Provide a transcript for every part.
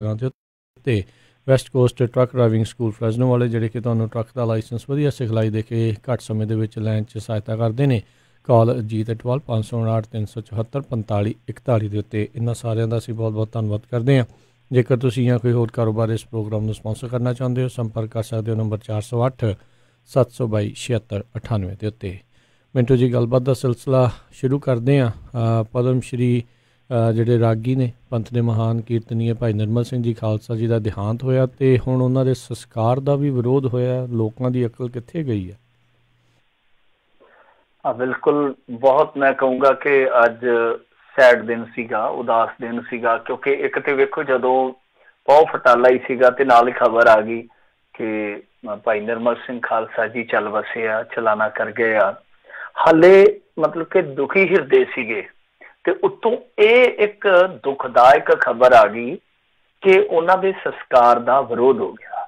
ਦੇ ਉੱਤੇ west coast truck driving school Fresno ਵਾਲੇ ਜਿਹੜੇ ਕਿ ਤੁਹਾਨੂੰ ਟਰੱਕ ਦਾ ਲਾਇਸੈਂਸ ਵਧੀਆ ਸਿਖਲਾਈ ਦੇ ਕੇ ਘੱਟ ਸਮੇਂ ਦੇ ਵਿੱਚ ਲੈਣ 'ਚ ਸਹਾਇਤਾ ਕਰਦੇ ਨੇ। ਕਾਲ ਅਜੀਤ ਅਟਵਾਲ 559 374 45 41 ਦੇ ਉੱਤੇ। ਇਹਨਾਂ ਸਾਰਿਆਂ ਦਾ ਅਸੀਂ ਬਹੁਤ ਬਹੁਤ ਧੰਨਵਾਦ ਕਰਦੇ ਹਾਂ। ਜੇਕਰ ਤੁਸੀਂ ਜਾਂ ਕੋਈ ਹੋਰ ਕਾਰੋਬਾਰ ਇਸ ਪ੍ਰੋਗਰਾਮ ਨੂੰ ਸਪਾਂਸਰ ਕਰਨਾ ਚਾਹੁੰਦੇ ਹੋ, ਸੰਪਰਕ ਕਰ ਸਕਦੇ ਹੋ ਨੰਬਰ 408 722 76 98 ਦੇ ਉੱਤੇ। ਮਿੰਟੂ ਜੀ, ਗੱਲਬਾਤ ਦਾ ਸਿਲਸਿਲਾ ਸ਼ੁਰੂ ਕਰਦੇ ਹਾਂ। ਪਦਮ ਸ਼੍ਰੀ ਜਿਹੜੇ ਰਾਗੀ ਨੇ, ਪੰਥ ਦੇ ਮਹਾਨ ਕੀਰਤਨੀਏ ਭਾਈ ਨਿਰਮਲ ਸਿੰਘ ਜੀ ਖਾਲਸਾ ਜੀ ਦਾ ਦੇਹਾਂਤ ਹੋਇਆ ਅਤੇ ਹੁਣ ਉਹਨਾਂ ਦੇ ਸੰਸਕਾਰ ਦਾ ਵੀ ਵਿਰੋਧ ਹੋਇਆ। ਲੋਕਾਂ ਦੀ ਅਕਲ ਕਿੱਥੇ ਗਈ ਹੈ? ਬਿਲਕੁਲ, ਬਹੁਤ ਮੈਂ ਕਹੂੰਗਾ ਕਿ ਅੱਜ ਸੈਡ ਦਿਨ ਸੀਗਾ, ਉਦਾਸ ਦਿਨ ਸੀਗਾ, ਕਿਉਂਕਿ ਇੱਕ ਤੇ ਵੇਖੋ ਜਦੋਂ ਬਹੁਤ ਫਟਾਲਾ ਹੀ ਸੀਗਾ ਤੇ ਨਾਲ ਹੀ ਖਬਰ ਆ ਗਈ ਕਿ ਭਾਈ ਨਿਰਮਲ ਸਿੰਘ ਖਾਲਸਾ ਜੀ ਚੱਲ ਵਸੇ ਆ, ਚਲਾਣਾ ਕਰ ਗਏ ਆ। ਹਾਲੇ ਮਤਲਬ ਕਿ ਦੁਖੀ ਹਿਰਦੇ ਸੀਗੇ ਤੇ ਉੱਤੋਂ ਇਹ ਇੱਕ ਦੁਖਦਾਇਕ ਖਬਰ ਆ ਗਈ ਕਿ ਉਹਨਾਂ ਦੇ ਸੰਸਕਾਰ ਦਾ ਵਿਰੋਧ ਹੋ ਗਿਆ।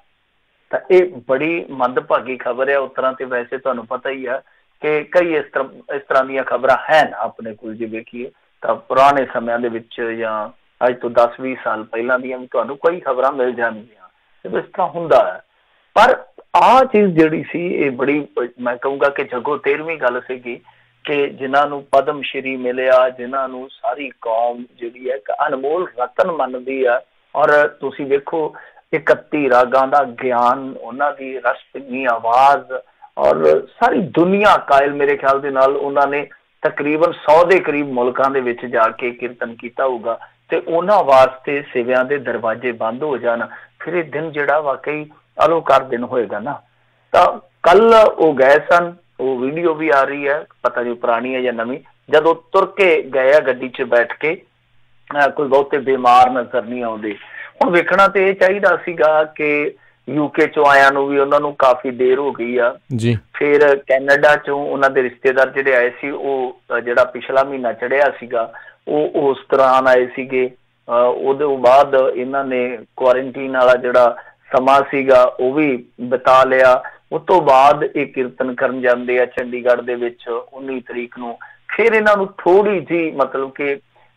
ਤਾਂ ਇਹ ਬੜੀ ਮੰਦਭਾਗੀ ਖਬਰ ਹੈ। ਉਸ ਤਰ੍ਹਾਂ ਤੇ ਵੈਸੇ ਤੁਹਾਨੂੰ ਪਤਾ ਹੀ ਆ ਕਿ ਕਈ ਇਸ ਤਰ੍ਹਾਂ ਦੀਆਂ ਖਬਰਾਂ ਹਨ ਆਪਣੇ ਕੋਲ। ਜੇ ਵੇਖੀਏ ਤਾਂ ਪੁਰਾਣੇ ਸਮਿਆਂ ਦੇ ਵਿੱਚ ਜਾਂ ਅੱਜ ਤੋਂ 10-20 ਸਾਲ ਪਹਿਲਾਂ ਦੀਆਂ ਵੀ ਤੁਹਾਨੂੰ ਕਈ ਖਬਰਾਂ ਮਿਲ ਜਾਣਗੀਆਂ ਤੇ ਇਸ ਤਰ੍ਹਾਂ ਹੁੰਦਾ ਹੈ। ਪਰ ਆਹ ਚੀਜ਼ ਜਿਹੜੀ ਸੀ ਇਹ ਬੜੀ, ਮੈਂ ਕਹੂੰਗਾ ਕਿ ਜੱਗੋ 13ਵੀਂ ਗੱਲ ਸੀਗੀ ਕਿ ਜਿਨ੍ਹਾਂ ਨੂੰ ਪਦਮ ਸ਼੍ਰੀ ਮਿਲਿਆ, ਜਿਨ੍ਹਾਂ ਨੂੰ ਸਾਰੀ ਕੌਮ ਜਿਹੜੀ ਹੈ ਇੱਕ ਅਨਮੋਲ ਰਤਨ ਮੰਨਦੀ ਆ। ਔਰ ਤੁਸੀਂ ਵੇਖੋ 31 ਰਾਗਾਂ ਦਾ ਗਿਆਨ, ਉਹਨਾਂ ਦੀ ਰਸਪੀ ਆਵਾਜ਼, ਔਰ ਸਾਰੀ ਦੁਨੀਆ ਕਾਇਲ ਮੇਰੇ ਖਿਆਲ ਦੇ ਨਾਲ ਉਹਨਾਂ ਨੇ ਤਕਰੀਬਨ 100 ਦੇ ਕਰੀਬ ਮੁਲਕਾਂ ਦੇ ਵਿੱਚ ਜਾ ਕੇ ਕੀਰਤਨ ਕੀਤਾ ਹੋਊਗਾ ਤੇ ਉਹਨਾਂ ਵਾਸਤੇ ਸਿਵਿਆਂ ਦੇ ਦਰਵਾਜ਼ੇ ਬੰਦ ਹੋ ਜਾਣ, ਫਿਰ ਇਹ ਦਿਨ ਜਿਹੜਾ ਵਾਕਈ ਅਲੋਕਾਰ ਦਿਨ ਹੋਏਗਾ ਨਾ। ਤਾਂ ਕੱਲ ਉਹ ਗਏ ਸਨ, ਉਹ ਵੀਡੀਓ ਵੀ ਆ ਰਹੀ ਹੈ, ਪਤਾ ਨਹੀਂ ਪੁਰਾਣੀ ਹੈ ਜਾਂ ਨਵੀਂ, ਜਦੋਂ ਤੁਰ ਕੇ ਗਏ ਆ ਗੱਡੀ 'ਚ ਬੈਠ ਕੇ, ਕੋਈ ਬਹੁਤੇ ਬਿਮਾਰ ਨਜ਼ਰ ਨਹੀਂ ਆਉਂਦੇ। ਹੁਣ ਵੇਖਣਾ ਤੇ ਇਹ ਚਾਹੀਦਾ ਸੀਗਾ ਕਿ ਯੂਕੇ 'ਚੋਂ ਆਇਆਂ ਨੂੰ ਵੀ ਉਹਨਾਂ ਨੂੰ ਕਾਫੀ ਦੇਰ ਹੋ ਗਈ ਆ ਜੀ। ਫਿਰ ਕੈਨੇਡਾ 'ਚੋਂ ਉਹਨਾਂ ਦੇ ਰਿਸ਼ਤੇਦਾਰ ਜਿਹੜੇ ਆਏ ਸੀ, ਉਹ ਜਿਹੜਾ ਪਿਛਲਾ ਮਹੀਨਾ ਚੜ੍ਹਿਆ ਸੀਗਾ ਉਹ ਉਸ ਦੌਰਾਨ ਆਏ ਸੀਗੇ। ਉਹਦੇ ਬਾਅਦ ਇਹਨਾਂ ਨੇ ਕੁਆਰੰਟੀਨ ਵਾਲਾ ਜਿਹੜਾ ਸਮਾਂ ਸੀਗਾ ਉਹ ਵੀ ਬਿਤਾ ਲਿਆ। ਉਸ ਤੋਂ ਬਾਅਦ ਇਹ ਕੀਰਤਨ ਕਰਨ ਜਾਂਦੇ ਆ ਚੰਡੀਗੜ੍ਹ ਦੇ ਵਿੱਚ 19 ਤਰੀਕ ਨੂੰ। ਫਿਰ ਇਹਨਾਂ ਨੂੰ ਥੋੜ੍ਹੀ ਜਿਹੀ ਮਤਲਬ ਕਿ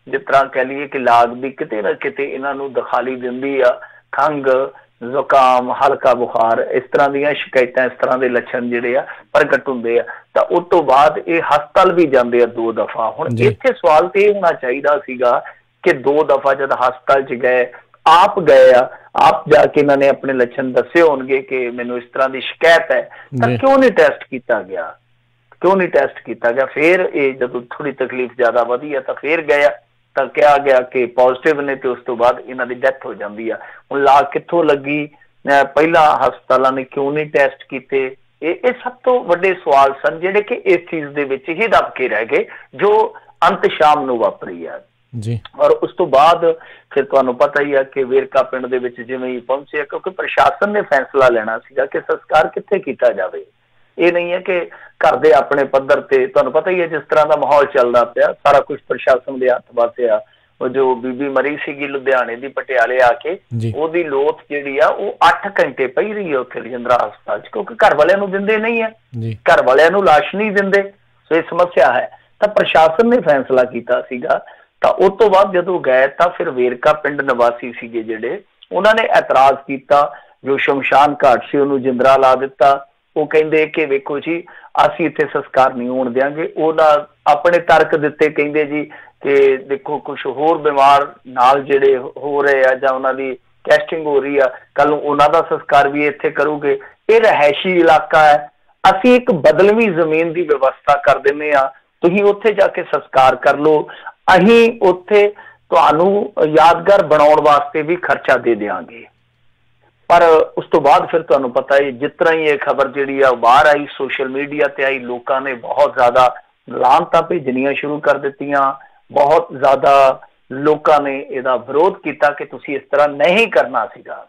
ਜਿਸ ਤਰ੍ਹਾਂ ਕਹਿ ਲਈਏ ਕਿ ਲਾਗ ਵੀ ਕਿਤੇ ਨਾ ਕਿਤੇ ਇਹਨਾਂ ਨੂੰ ਦਿਖਾਲੀ ਦਿੰਦੀ ਆ, ਖੰਘ, ਜ਼ੁਕਾਮ, ਹਲਕਾ ਬੁਖਾਰ, ਇਸ ਤਰ੍ਹਾਂ ਦੀਆਂ ਸ਼ਿਕਾਇਤਾਂ, ਇਸ ਤਰ੍ਹਾਂ ਦੇ ਲੱਛਣ ਜਿਹੜੇ ਆ ਪ੍ਰਗਟ ਹੁੰਦੇ ਆ। ਤਾਂ ਉਸ ਤੋਂ ਬਾਅਦ ਇਹ ਹਸਪਤਾਲ ਵੀ ਜਾਂਦੇ ਆ 2 ਦਫਾ। ਹੁਣ ਇੱਥੇ ਸਵਾਲ ਤੇ ਇਹ ਹੋਣਾ ਚਾਹੀਦਾ ਸੀਗਾ ਕਿ 2 ਦਫਾ ਜਦ ਹਸਪਤਾਲ 'ਚ ਗਏ, ਆਪ ਗਏ ਆ, ਆਪ ਜਾ ਕੇ ਇਹਨਾਂ ਨੇ ਆਪਣੇ ਲੱਛਣ ਦੱਸੇ ਹੋਣਗੇ ਕਿ ਮੈਨੂੰ ਇਸ ਤਰ੍ਹਾਂ ਦੀ ਸ਼ਿਕਾਇਤ ਹੈ, ਤਾਂ ਕਿਉਂ ਨਹੀਂ ਟੈਸਟ ਕੀਤਾ ਗਿਆ? ਕਿਉਂ ਨਹੀਂ ਟੈਸਟ ਕੀਤਾ ਗਿਆ? ਫਿਰ ਇਹ ਜਦੋਂ ਥੋੜ੍ਹੀ ਤਕਲੀਫ ਜ਼ਿਆਦਾ ਵਧੀ ਆ ਤਾਂ ਫਿਰ ਗਏ ਆ ਤਾਂ ਕਿਹਾ ਗਿਆ ਕਿ ਪੋਜ਼ੀਟਿਵ ਨੇ ਤੇ ਉਸ ਤੋਂ ਬਾਅਦ ਇਹਨਾਂ ਦੀ ਡੈਥ ਹੋ ਜਾਂਦੀ ਆ। ਹੁਣ ਲਾਗ ਕਿੱਥੋਂ ਲੱਗੀ? ਪਹਿਲਾਂ ਹਸਪਤਾਲਾਂ ਨੇ ਕਿਉਂ ਨਹੀਂ ਟੈਸਟ ਕੀਤੇ? ਇਹ ਸਭ ਤੋਂ ਵੱਡੇ ਸਵਾਲ ਸਨ ਜਿਹੜੇ ਕਿ ਇਸ ਚੀਜ਼ ਦੇ ਵਿੱਚ ਹੀ ਦਬ ਕੇ ਰਹਿ ਗਏ, ਜੋ ਅੰਤ ਸ਼ਾਮ ਨੂੰ ਵਾਪਰੀ ਆ ਜੀ। ਔਰ ਉਸ ਤੋਂ ਬਾਅਦ ਫਿਰ ਤੁਹਾਨੂੰ ਪਤਾ ਹੀ ਆ ਕਿ ਵੇਰਕਾ ਪਿੰਡ ਦੇ ਵਿੱਚ ਜਿਵੇਂ ਹੀ ਪਹੁੰਚੇ, ਕਿਉਂਕਿ ਪ੍ਰਸ਼ਾਸਨ ਨੇ ਫੈਸਲਾ ਲੈਣਾ ਸੀਗਾ ਕਿ ਸੰਸਕਾਰ ਕਿੱਥੇ ਕੀਤਾ ਜਾਵੇ। ਇਹ ਨਹੀਂ ਹੈ ਕਿ ਘਰ ਦੇ ਆਪਣੇ ਪੱਧਰ ਤੇ, ਤੁਹਾਨੂੰ ਪਤਾ ਹੀ ਹੈ ਜਿਸ ਤਰ੍ਹਾਂ ਦਾ ਮਾਹੌਲ ਚੱਲਦਾ ਪਿਆ, ਸਾਰਾ ਕੁਛ ਪ੍ਰਸ਼ਾਸਨ ਦੇ ਹੱਥ ਪਾਸੇ ਆ। ਉਹ ਜੋ ਬੀਬੀ ਮਰੀ ਸੀਗੀ ਲੁਧਿਆਣੇ ਦੀ, ਪਟਿਆਲੇ ਆ ਕੇ, ਉਹਦੀ ਲੋਥ ਜਿਹੜੀ ਆ ਉਹ 8 ਘੰਟੇ ਪਈ ਰਹੀ ਹੈ ਉੱਥੇ ਰਜਿੰਦਰਾ ਹਸਪਤਾਲ 'ਚ, ਕਿਉਂਕਿ ਘਰ ਵਾਲਿਆਂ ਨੂੰ ਦਿੰਦੇ ਨਹੀਂ ਹੈ, ਘਰ ਵਾਲਿਆਂ ਨੂੰ ਲਾਸ਼ ਨਹੀਂ ਦਿੰਦੇ। ਸੋ ਇਹ ਸਮੱਸਿਆ ਹੈ। ਤਾਂ ਪ੍ਰਸ਼ਾਸਨ ਨੇ ਫੈਸਲਾ ਕੀਤਾ ਸੀਗਾ। ਤਾਂ ਉਸ ਤੋਂ ਬਾਅਦ ਜਦੋਂ ਗਏ ਤਾਂ ਫਿਰ ਵੇਰਕਾ ਪਿੰਡ ਨਿਵਾਸੀ ਸੀਗੇ ਜਿਹੜੇ, ਉਹਨਾਂ ਨੇ ਐਤਰਾਜ਼ ਕੀਤਾ। ਜੋ ਸ਼ਮਸ਼ਾਨ ਘਾਟ ਸੀ ਉਹਨੂੰ ਜਿੰਦਰਾ ਲਾ ਦਿੱਤਾ। ਉਹ ਕਹਿੰਦੇ ਕਿ ਵੇਖੋ ਜੀ ਅਸੀਂ ਇੱਥੇ ਸੰਸਕਾਰ ਨਹੀਂ ਹੋਣ ਦਿਆਂਗੇ। ਉਹਨਾਂ ਆਪਣੇ ਤਰਕ ਦਿੱਤੇ, ਕਹਿੰਦੇ ਜੀ ਕਿ ਦੇਖੋ ਕੁਛ ਹੋਰ ਬਿਮਾਰ ਨਾਲ ਜਿਹੜੇ ਹੋ ਰਹੇ ਆ ਜਾਂ ਉਹਨਾਂ ਦੀ ਟੈਸਟਿੰਗ ਹੋ ਰਹੀ ਆ, ਕੱਲ ਨੂੰ ਉਹਨਾਂ ਦਾ ਸੰਸਕਾਰ ਵੀ ਇੱਥੇ ਕਰੂਗੇ। ਇਹ ਰਿਹਾਇਸ਼ੀ ਇਲਾਕਾ ਹੈ, ਅਸੀਂ ਇੱਕ ਬਦਲਵੀਂ ਜ਼ਮੀਨ ਦੀ ਵਿਵਸਥਾ ਕਰ ਦਿੰਦੇ ਹਾਂ, ਤੁਸੀਂ ਉੱਥੇ ਜਾ ਕੇ ਸੰਸਕਾਰ ਕਰ ਲਓ, ਅਸੀਂ ਉੱਥੇ ਤੁਹਾਨੂੰ ਯਾਦਗਾਰ ਬਣਾਉਣ ਵਾਸਤੇ ਵੀ ਖਰਚਾ ਦੇ ਦਿਆਂਗੇ। ਪਰ ਉਸ ਤੋਂ ਬਾਅਦ ਫਿਰ ਤੁਹਾਨੂੰ ਪਤਾ ਹੈ ਜਿਸ ਤਰ੍ਹਾਂ ਹੀ ਇਹ ਖਬਰ ਜਿਹੜੀ ਆ ਬਾਹਰ ਆਈ, ਸੋਸ਼ਲ ਮੀਡੀਆ ਤੇ ਆਈ, ਲੋਕਾਂ ਨੇ ਬਹੁਤ ਜ਼ਿਆਦਾ ਲਾਹਨਤਾਂ ਭੇਜਣੀਆਂ ਸ਼ੁਰੂ ਕਰ ਦਿੱਤੀਆਂ। ਬਹੁਤ ਜ਼ਿਆਦਾ ਲੋਕਾਂ ਨੇ ਇਹਦਾ ਵਿਰੋਧ ਕੀਤਾ ਕਿ ਤੁਸੀਂ ਇਸ ਤਰ੍ਹਾਂ ਨਹੀਂ ਕਰਨਾ ਸੀਗਾ।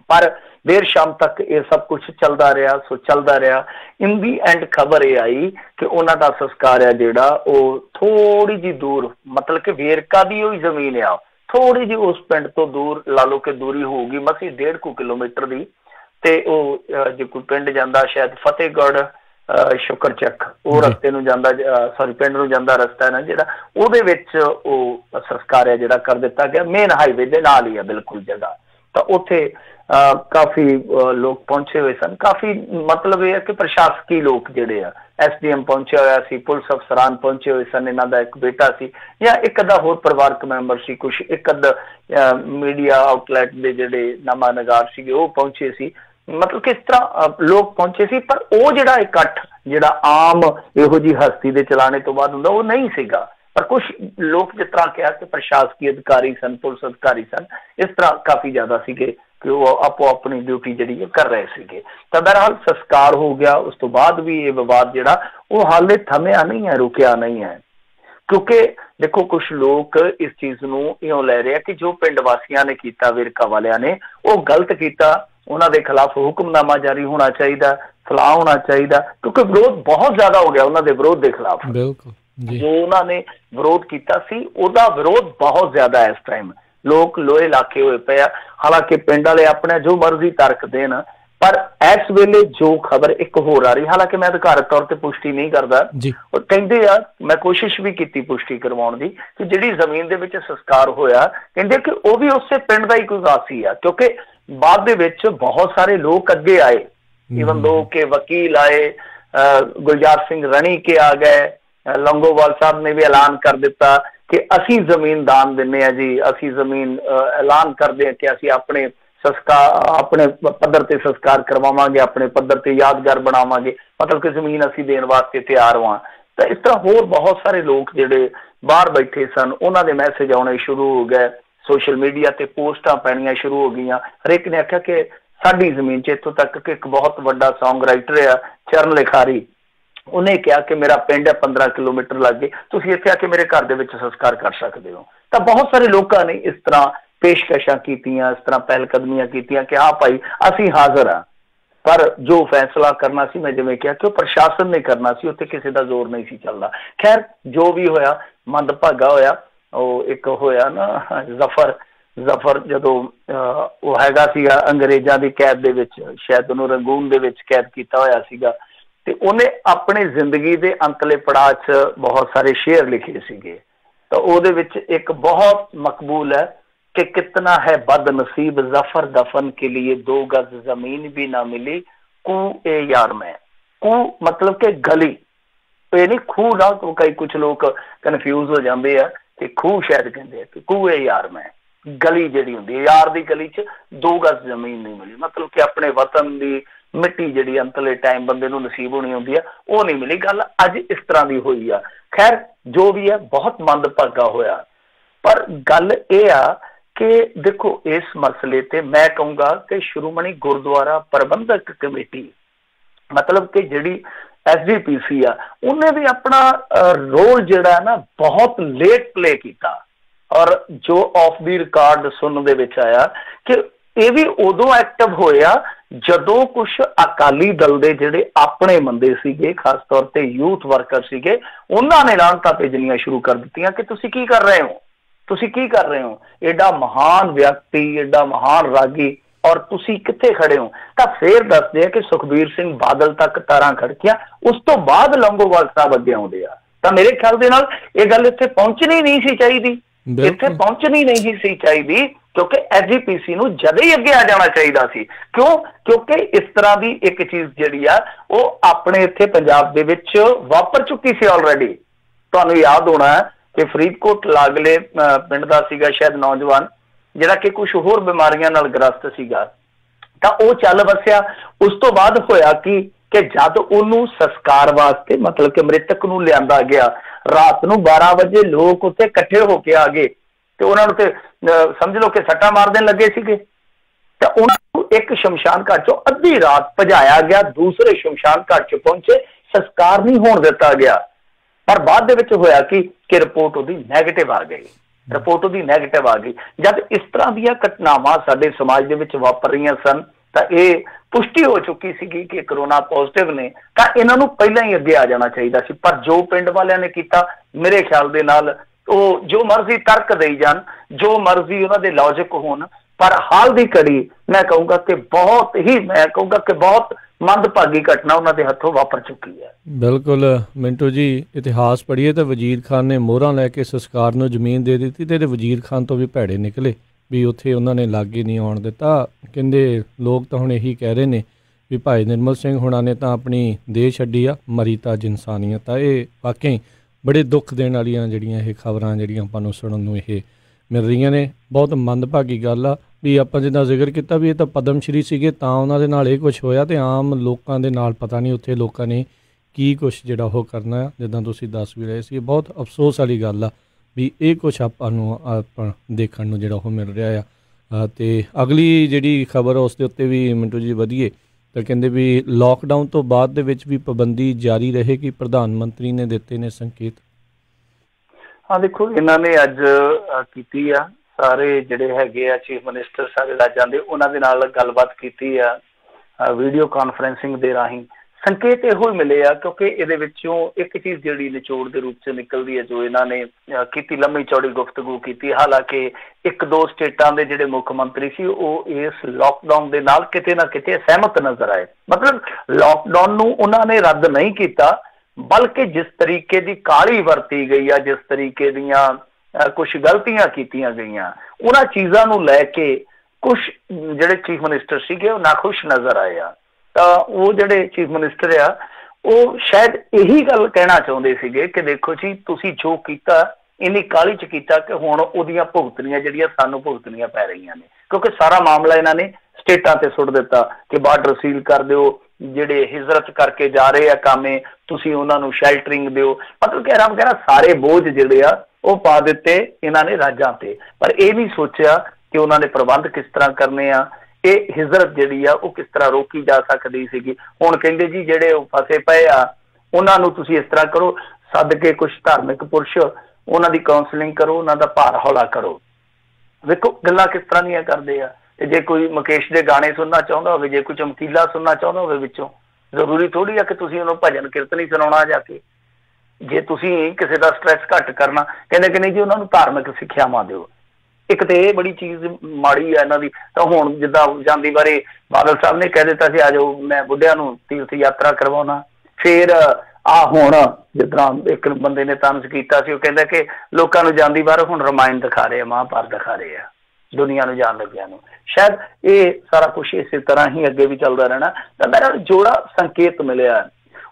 ਪਰ ਦੇਰ ਸ਼ਾਮ ਤੱਕ ਇਹ ਸਭ ਕੁਛ ਚੱਲਦਾ ਰਿਹਾ। ਸੋ ਚੱਲਦਾ ਰਿਹਾ, ਇਨ ਦੀ ਐਂਡ ਖਬਰ ਇਹ ਆਈ ਕਿ ਉਹਨਾਂ ਦਾ ਸੰਸਕਾਰ ਹੈ ਜਿਹੜਾ ਉਹ ਥੋੜ੍ਹੀ ਜਿਹੀ ਦੂਰ, ਮਤਲਬ ਕਿ ਵੇਰਕਾ ਦੀ ਉਹੀ ਜ਼ਮੀਨ ਆ, ਥੋੜ੍ਹੀ ਜਿਹੀ ਉਸ ਪਿੰਡ ਤੋਂ ਦੂਰ ਲਾ ਲਓ ਕਿ ਦੂਰੀ ਹੋਊਗੀ ਮਸੀਂ 1.5 ਕਿਲੋਮੀਟਰ ਦੀ। ਤੇ ਉਹ ਜੇ ਕੋਈ ਪਿੰਡ ਜਾਂਦਾ ਸ਼ਾਇਦ ਫਤਿਹਗੜ੍ਹ ਸ਼ੁਕਰ ਚੱਕ ਉਹ ਰਸਤੇ ਨੂੰ ਜਾਂਦਾ, ਸੌਰੀ ਪਿੰਡ ਨੂੰ ਜਾਂਦਾ ਰਸਤਾ ਹੈ ਨਾ ਜਿਹੜਾ, ਉਹਦੇ ਵਿੱਚ ਉਹ ਸੰਸਕਾਰ ਹੈ ਜਿਹੜਾ ਕਰ ਦਿੱਤਾ ਗਿਆ। ਮੇਨ ਹਾਈਵੇ ਦੇ ਨਾਲ ਹੀ ਆ ਬਿਲਕੁਲ ਜਗ੍ਹਾ। ਤਾਂ ਉੱਥੇ ਕਾਫੀ ਲੋਕ ਪਹੁੰਚੇ ਹੋਏ ਸਨ। ਕਾਫੀ ਮਤਲਬ ਇਹ ਹੈ ਕਿ ਪ੍ਰਸ਼ਾਸਕੀ ਲੋਕ ਜਿਹੜੇ ਆ, SDM ਪਹੁੰਚਿਆ ਹੋਇਆ ਸੀ, ਪੁਲਿਸ ਅਫਸਰਾਨ ਪਹੁੰਚੇ ਹੋਏ ਸਨ, ਇਹਨਾਂ ਦਾ ਇੱਕ ਬੇਟਾ ਸੀ ਜਾਂ ਇੱਕ ਅੱਧਾ ਹੋਰ ਪਰਿਵਾਰਕ ਮੈਂਬਰ ਸੀ, ਕੁਛ ਇੱਕ ਅੱਧਾ ਮੀਡੀਆ ਆਊਟਲੈਟ ਦੇ ਜਿਹੜੇ ਨਾਮਾ ਨਗਾਰ ਸੀਗੇ ਉਹ ਪਹੁੰਚੇ ਸੀ। ਮਤਲਬ ਕਿਸ ਤਰ੍ਹਾਂ ਲੋਕ ਪਹੁੰਚੇ ਸੀ, ਪਰ ਉਹ ਜਿਹੜਾ ਇਕੱਠ ਜਿਹੜਾ ਆਮ ਇਹੋ ਜਿਹੀ ਹਸਤੀ ਦੇ ਚਲਾਣੇ ਤੋਂ ਬਾਅਦ ਹੁੰਦਾ ਉਹ ਨਹੀਂ ਸੀਗਾ। ਪਰ ਕੁਛ ਲੋਕ ਜਿਸ ਤਰ੍ਹਾਂ ਕਿਹਾ ਕਿ ਪ੍ਰਸ਼ਾਸਕੀ ਅਧਿਕਾਰੀ ਸਨ, ਪੁਲਿਸ ਅਧਿਕਾਰੀ ਸਨ, ਇਸ ਤਰ੍ਹਾਂ ਕਾਫੀ ਜ਼ਿਆਦਾ ਸੀਗੇ ਕਿ ਉਹ ਆਪੋ ਆਪਣੀ ਡਿਊਟੀ ਜਿਹੜੀ ਕਰ ਰਹੇ ਸੀਗੇ। ਤਾਂ ਬਹਰਹਾਲ ਸੰਸਕਾਰ ਹੋ ਗਿਆ। ਉਸ ਤੋਂ ਬਾਅਦ ਵੀ ਇਹ ਵਿਵਾਦ ਜਿਹੜਾ ਉਹ ਹਾਲੇ ਥਮਿਆ ਨਹੀਂ ਹੈ, ਰੁਕਿਆ ਨਹੀਂ ਹੈ, ਕਿਉਂਕਿ ਦੇਖੋ ਕੁਛ ਲੋਕ ਇਸ ਚੀਜ਼ ਨੂੰ ਇਉਂ ਲੈ ਰਹੇ ਆ ਕਿ ਜੋ ਪਿੰਡ ਵਾਸੀਆਂ ਨੇ ਕੀਤਾ, ਵੇਰਕਾ ਵਾਲਿਆਂ ਨੇ, ਉਹ ਗਲਤ ਕੀਤਾ, ਉਹਨਾਂ ਦੇ ਖਿਲਾਫ ਹੁਕਮਨਾਮਾ ਜਾਰੀ ਹੋਣਾ ਚਾਹੀਦਾ, ਫਲਾਹ ਹੋਣਾ ਚਾਹੀਦਾ, ਕਿਉਂਕਿ ਵਿਰੋਧ ਬਹੁਤ ਜ਼ਿਆਦਾ ਹੋ ਗਿਆ ਉਹਨਾਂ ਦੇ ਵਿਰੋਧ ਦੇ ਖਿਲਾਫ। ਬਿਲਕੁਲ ਜੋ ਉਹਨਾਂ ਨੇ ਵਿਰੋਧ ਕੀਤਾ ਸੀ ਉਹਦਾ ਵਿਰੋਧ ਬਹੁਤ ਜ਼ਿਆਦਾ ਇਸ ਟਾਈਮ, ਲੋਕ ਲੋਹੇ ਲਾਕੇ ਹੋਏ ਪਏ ਆ। ਹਾਲਾਂਕਿ ਪਿੰਡ ਵਾਲੇ ਆਪਣੇ ਜੋ ਮਰਜ਼ੀ ਤਰਕ ਦੇਣ, ਪਰ ਇਸ ਵੇਲੇ ਜੋ ਖਬਰ ਇੱਕ ਹੋਰ ਆ ਰਹੀ, ਹਾਲਾਂਕਿ ਮੈਂ ਅਧਿਕਾਰਤ ਤੌਰ ਤੇ ਪੁਸ਼ਟੀ ਨਹੀਂ ਕਰਦਾ, ਉਹ ਕਹਿੰਦੇ ਆ, ਮੈਂ ਕੋਸ਼ਿਸ਼ ਵੀ ਕੀਤੀ ਪੁਸ਼ਟੀ ਕਰਵਾਉਣ ਦੀ, ਕਿ ਜਿਹੜੀ ਜ਼ਮੀਨ ਦੇ ਵਿੱਚ ਸੰਸਕਾਰ ਹੋਇਆ, ਕਹਿੰਦੇ ਕਿ ਉਹ ਵੀ ਉਸੇ ਪਿੰਡ ਦਾ ਹੀ ਕੋਈ ਵਾਸੀ ਆ, ਕਿਉਂਕਿ ਬਾਅਦ ਦੇ ਵਿੱਚ ਬਹੁਤ ਸਾਰੇ ਲੋਕ ਅੱਗੇ ਆਏ, ਈਵਨ ਦੋ ਕਿ ਵਕੀਲ ਆਏ, ਗੁਲਜ਼ਾਰ ਸਿੰਘ ਰਣੀ ਕੇ ਆ ਗਏ, ਲੰਗੋਵਾਲ ਸਾਹਿਬ ਨੇ ਵੀ ਐਲਾਨ ਕਰ ਦਿੱਤਾ ਕਿ ਅਸੀਂ ਜ਼ਮੀਨ ਦਾਨ ਦਿੰਦੇ ਹਾਂ ਜੀ, ਅਸੀਂ ਜ਼ਮੀਨ ਐਲਾਨ ਕਰਦੇ ਹਾਂ ਕਿ ਅਸੀਂ ਆਪਣੇ ਸੰਸਕਾਰ ਆਪਣੇ ਪੱਧਰ ਤੇ ਸੰਸਕਾਰ ਕਰਵਾਵਾਂਗੇ, ਆਪਣੇ ਪੱਧਰ ਤੇ ਯਾਦਗਾਰ ਬਣਾਵਾਂਗੇ, ਮਤਲਬ ਕਿ ਜ਼ਮੀਨ ਅਸੀਂ ਦੇਣ ਵਾਸਤੇ ਤਿਆਰ ਹਾਂ। ਤਾਂ ਇਸ ਤਰ੍ਹਾਂ ਹੋਰ ਬਹੁਤ ਸਾਰੇ ਲੋਕ ਜਿਹੜੇ ਬਾਹਰ ਬੈਠੇ ਸਨ, ਉਹਨਾਂ ਦੇ ਮੈਸੇਜ ਆਉਣੇ ਸ਼ੁਰੂ ਹੋ ਗਏ, ਸੋਸ਼ਲ ਮੀਡੀਆ ਤੇ ਪੋਸਟਾਂ ਪੈਣੀਆਂ ਸ਼ੁਰੂ ਹੋ ਗਈਆਂ। ਹਰੇਕ ਨੇ ਆਖਿਆ ਕਿ ਸਾਡੀ ਜ਼ਮੀਨ 'ਚ, ਇੱਥੋਂ ਤੱਕ ਕਿ ਇੱਕ ਬਹੁਤ ਵੱਡਾ ਸੌਂਗ ਰਾਈਟਰ ਆ ਚਰਨ ਲਿਖਾਰੀ, ਉਹਨੇ ਕਿਹਾ ਕਿ ਮੇਰਾ ਪਿੰਡ ਹੈ 15 ਕਿਲੋਮੀਟਰ ਲਾਗੇ, ਤੁਸੀਂ ਇੱਥੇ ਆ ਕੇ ਮੇਰੇ ਘਰ ਦੇ ਵਿੱਚ ਸੰਸਕਾਰ ਕਰ ਸਕਦੇ ਹੋ। ਤਾਂ ਬਹੁਤ ਸਾਰੇ ਲੋਕਾਂ ਨੇ ਇਸ ਤਰ੍ਹਾਂ ਪੇਸ਼ਕਸ਼ਾਂ ਕੀਤੀਆਂ, ਇਸ ਤਰ੍ਹਾਂ ਪਹਿਲ ਕਦਮੀਆਂ ਕੀਤੀਆਂ ਕਿ ਹਾਂ ਭਾਈ ਅਸੀਂ ਹਾਜ਼ਰ ਹਾਂ, ਪਰ ਜੋ ਫੈਸਲਾ ਕਰਨਾ ਸੀ, ਮੈਂ ਜਿਵੇਂ ਕਿਹਾ ਕਿ ਉਹ ਪ੍ਰਸ਼ਾਸਨ ਨੇ ਕਰਨਾ ਸੀ, ਉੱਥੇ ਕਿਸੇ ਦਾ ਜ਼ੋਰ ਨਹੀਂ ਸੀ ਚੱਲਦਾ। ਖੈਰ ਜੋ ਵੀ ਹੋਇਆ ਮੰਦਭਾਗਾ ਹੋਇਆ। ਉਹ ਇੱਕ ਹੋਇਆ ਨਾ ਜ਼ਫਰ ਜਦੋਂ ਉਹ ਹੈਗਾ ਸੀਗਾ ਅੰਗਰੇਜ਼ਾਂ ਦੀ ਕੈਦ ਦੇ ਵਿੱਚ, ਸ਼ਾਇਦ ਉਹਨੂੰ ਰੰਗੂਨ ਦੇ ਵਿੱਚ ਕੈਦ ਕੀਤਾ ਹੋਇਆ ਸੀਗਾ, ਤੇ ਉਹਨੇ ਆਪਣੀ ਜ਼ਿੰਦਗੀ ਦੇ ਅੰਤਲੇ ਪੜਾਅ 'ਚ ਬਹੁਤ ਸਾਰੇ ਸ਼ੇਅਰ ਲਿਖੇ ਸੀਗੇ। ਤਾਂ ਉਹਦੇ ਵਿੱਚ ਇੱਕ ਬਹੁਤ ਮਕਬੂਲ ਹੈ कि कितना है बदनसीब जफर दफन के लिए 2 गज जमीन भी ना मिली कू ए यार में। कू मतलब कि गली, ये नहीं खूह ना, तो कई कुछ लोग कन्फ्यूज हो जाते हैं कि खूह शायद कहते हैं कि कू ए यार में, गली जिहड़ी हुंदी है यार दी गली च 2 गज जमीन नहीं मिली, मतलब कि अपने वतन दी मिट्टी जिहड़ी अंतले टाइम बंदे नूं नसीब होनी हुंदी है वो नहीं मिली। गल अज इस तरह की हुई है। खैर जो भी है बहुत मंदभागा होया, पर गल ये आ कि देखो इस मसले ते मैं कहूँगा कि श्रोमणी गुरुद्वारा प्रबंधक कमेटी, मतलब कि जिहड़ी SGPC आ, उन्हें भी अपना रोल जिहड़ा ना बहुत लेट प्ले किया, और जो ऑफ द रिकॉर्ड सुनने दे विच आया कि ये भी उदों एक्टिव होया जदों कुछ अकाली दल दे जिहड़े अपने बंदे सीगे, खास तौर ते यूथ वर्कर सीगे, उन्हां ने लानतां भेजणियां शुरू कर दित्तियां कि तुसीं की कर रहे हो, तुसी की कर रहे हो, एडा महान व्यक्ति, एडा महान रागी, और तुसी कित्थे खड़े हो। तो फिर दसदे कि सुखबीर सिंह बादल तक तारां खड़कियां, उस तो बाद लंगोवाल साहब अगे आउंदे आ। तां मेरे ख्याल दे नाल ये गल इत्थे पहुंचनी नहीं सी चाहिदी, इत्थे पहुंचनी नहीं सी चाहिदी, क्योंकि SGPC नूं जदे ही अगे आ जाना चाहिदा सी। क्यों? क्योंकि इस तरह की एक चीज़ जिहड़ी आ वो अपने इत्थे पंजाब दे विच वापर चुकी सी ऑलरेडी। तुहानूं याद होना है कि फरीदकोट लागले पिंड दा सीगा शायद नौजवान जिहड़ा कि कुछ होर बीमारियां नाल ग्रस्त सीगा, तां ओह चल बसिया। उस तो बाद होया कि जद उहनूं संस्कार वास्ते मतलब कि मृतक नूं लिआंदा गया, रात नूं 12 वजे लोग उत्थे इकट्ठे होके आ गए ते उहनां नूं ते समझ लो कि सट्टा मार देण लगे सीगे। तां उहनूं एक शमशान घाट चों अद्धी रात भजाया गया, दूसरे शमशान घाट च पहुंचे, संस्कार नहीं होण दित्ता गया। पर बाद दे विच होया कि रिपोर्ट उहदी नैगेटिव आ गई, रिपोर्ट उहदी नैगेटिव आ गई। जब इस तरह दी घटनावां साडे समाज दे विच वापर रहीआं सन, तां इह पुष्टि हो चुकी सी कि कोरोना पॉजिटिव ने, तां इन्हां नूं पहिलां ही अगे आ जाना चाहिदा सी। पर जो पिंड वालिआं ने कीता, मेरे ख्याल दे नाल जो मर्जी तर्क देई जान, जो मर्जी उन्हां दे लॉजिक होण, पर हाल की घड़ी मैं कहूँगा कि बहुत ही बहुत मंदभागी घटना उन्होंने हथों वापर चुकी है। बिल्कुल मिंटू जी, इतिहास पढ़िए तो वजीर खान ने मोहरां लैके संस्कार नूं जमीन दे दी ते वजीर खान तो भी भैड़े निकले भी उत्थे उन्होंने लागे नहीं आउण दिता। कहंदे लोग तो हुण यही कह रहे ने भी भाई निर्मल सिंह हुणां ने तां अपनी देह छड्डी आ, मरी तां इंसानियत आ। ये वाकई बड़े दुख देण वालियां जिहड़ियां ये खबरां जिहड़ियां आपां नूं सुणन नूं ये मिल रही ने। बहुत मंदभागी गल आ भी आपां जिद्दां जिक्र किया भी ये तो पद्म श्री सीगे तां उन्हां दे नाल ये कुछ होया ते आम लोकां दे नाल पता नहीं उत्थे लोकां ने की कुछ जिहड़ा ओह करना जिद्दां तुसीं दस भी रहे सी। बहुत अफसोस वाली गल आ भी ये कुछ आपां देखण नूं जिहड़ा ओह मिल रहा आ। ते अगली जिहड़ी खबर उस दे उत्ते भी मिंटू जी वधिए तो कहंदे भी लॉकडाउन तो बाद दे विच भी पाबंदी जारी रहेगी, प्रधानमंत्री ने दिते ने संकेत। हाँ देखो, इन्होंने अज की सारे जिहड़े हैगे आ चीफ मिनिस्टर सारे राज्यां दे उन्हां दे नाल गलबात कीती आ वीडियो कॉन्फ्रेंसिंग दे राही। संकेत इहो ही मिले आ क्योंकि इहदे विचों एक चीज़ जिहड़ी निचोड़ दे रूप च निकलदी है जो इन्होंने कीती लंबी चौड़ी गुफ्तगू की। हालांकि एक दो स्टेटां दे जिहड़े मुख मंत्री सी वो इस लॉकडाउन दे नाल किते ना किते सहमत नजर आए। मतलब लॉकडाउन नूं उन्हां ने रद्द नहीं किया, बल्कि जिस तरीके की काली वरती गई है, जिस तरीके दियां कुछ गलतियां कीतियां गईयां, उन्हां चीज़ां नूं लैके कुछ जिहड़े चीफ मिनिस्टर सीगे नाखुश नजर आए आ। तो वो जिहड़े चीफ मिनिस्टर आ वो शायद यही गल कहना चाहुंदे सीगे कि देखो जी तुसीं जो कीता इन्नी काली च कीता कि हुण उहदियां भुगतनियां जिहड़ियां सानूं भुगतनियां पै रहीआं ने, क्योंकि सारा मामला इन्हां ने स्टेटां ते सुट दिता कि बार्डर सील कर दिओ, जिहड़े हिजरत करके जा रहे आ कामे तुसीं उन्हां नूं शैल्टरिंग दिओ। मतलब कहना सारे बोझ जिहड़े आ वो पा दिते इन्हां ने राज्यां ते, पर यह नहीं सोचिया कि उन्होंने प्रबंध किस तरह करने आ, ये हिजरत जिहड़ी आ वो किस तरह रोकी जा सकती सीगी। हुण कहंदे जी जिहड़े फसे पए आ उन्हां नूं तुसीं इस तरह करो, सद के कुछ धार्मिक पुरुष उन्हां दी काउंसलिंग करो, उन्हां दा भार हौला करो। देखो गल्लां किस तरह दीयां करदे आ। ते जे कोई मुकेश दे गाने सुनना चाहुंदा होवे, जे कोई चमकीला सुनना चाहुंदा होवे विचों, जरूरी थोड़ी आ कि तुसीं उहनूं भजन कीर्तन ही सुणाउणा जाके। जे तुसीं किसी दा स्ट्रैस घट करना, कहंदे कि नहीं जी उन्हां नूं धार्मिक सिक्ख्यावां दिओ। एक तो यह बड़ी चीज़ माड़ी है इन्हां दी। तो हुण जिद्दां जांदी बारे बादल साहब ने कह दिता सी आ जाओ मैं बुढ़िया नूं तीर्थ यात्रा करवाउणा, फिर आ हुण जिद्दां एक बंदे ने तंज कीता सी, वो कहंदा कि लोकां नूं जांदी बार हुण रामायण दिखा रहे, महाभारत दिखा रहे आ दुनिया नूं जाण लग्गिआं नूं। शायद ये सारा कुछ इस तरह ही अगे भी चलदा रहना। तो मेरा जोड़ा संकेत मिलिआ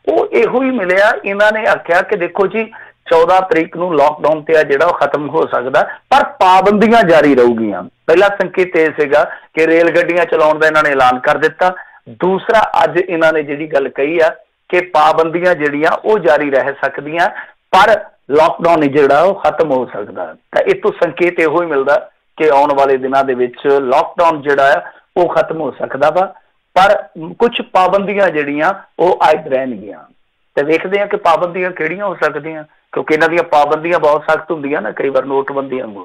वो इहो ही मिलिआ। इन्हां ने आख्या कि देखो जी 14 तरीक नूं लॉकडाउन ते जिहड़ा खत्म हो सकदा, पर पाबंदियां जारी रहूगियां। पहला संकेत यह सीगा कि रेल गड्डियां चलाउण दा इन्हां ने ऐलान कर दिता। दूसरा अज इन्हां ने जिहड़ी गल कही आ कि पाबंदियां जिहड़ियां वो जारी रह सकदियां, पर लॉकडाउन जिहड़ा वो खत्म हो सकदा। तां इस तों संकेत इहो ही मिलदा कि आउण वाले दिनां दे विच लॉकडाउन जिहड़ा वो खत्म हो सकदा वा, पर कुछ पाबंदियां जिहड़ियां वो आयद रहणगीआं। ते वेखदे आ कि पाबंदियां किहड़ियां हो सकदियां, क्योंकि इन्हां दीयां पाबंदियां बहुत सख्त हुंदियां ना, कई बार नोटबंदी वांगू।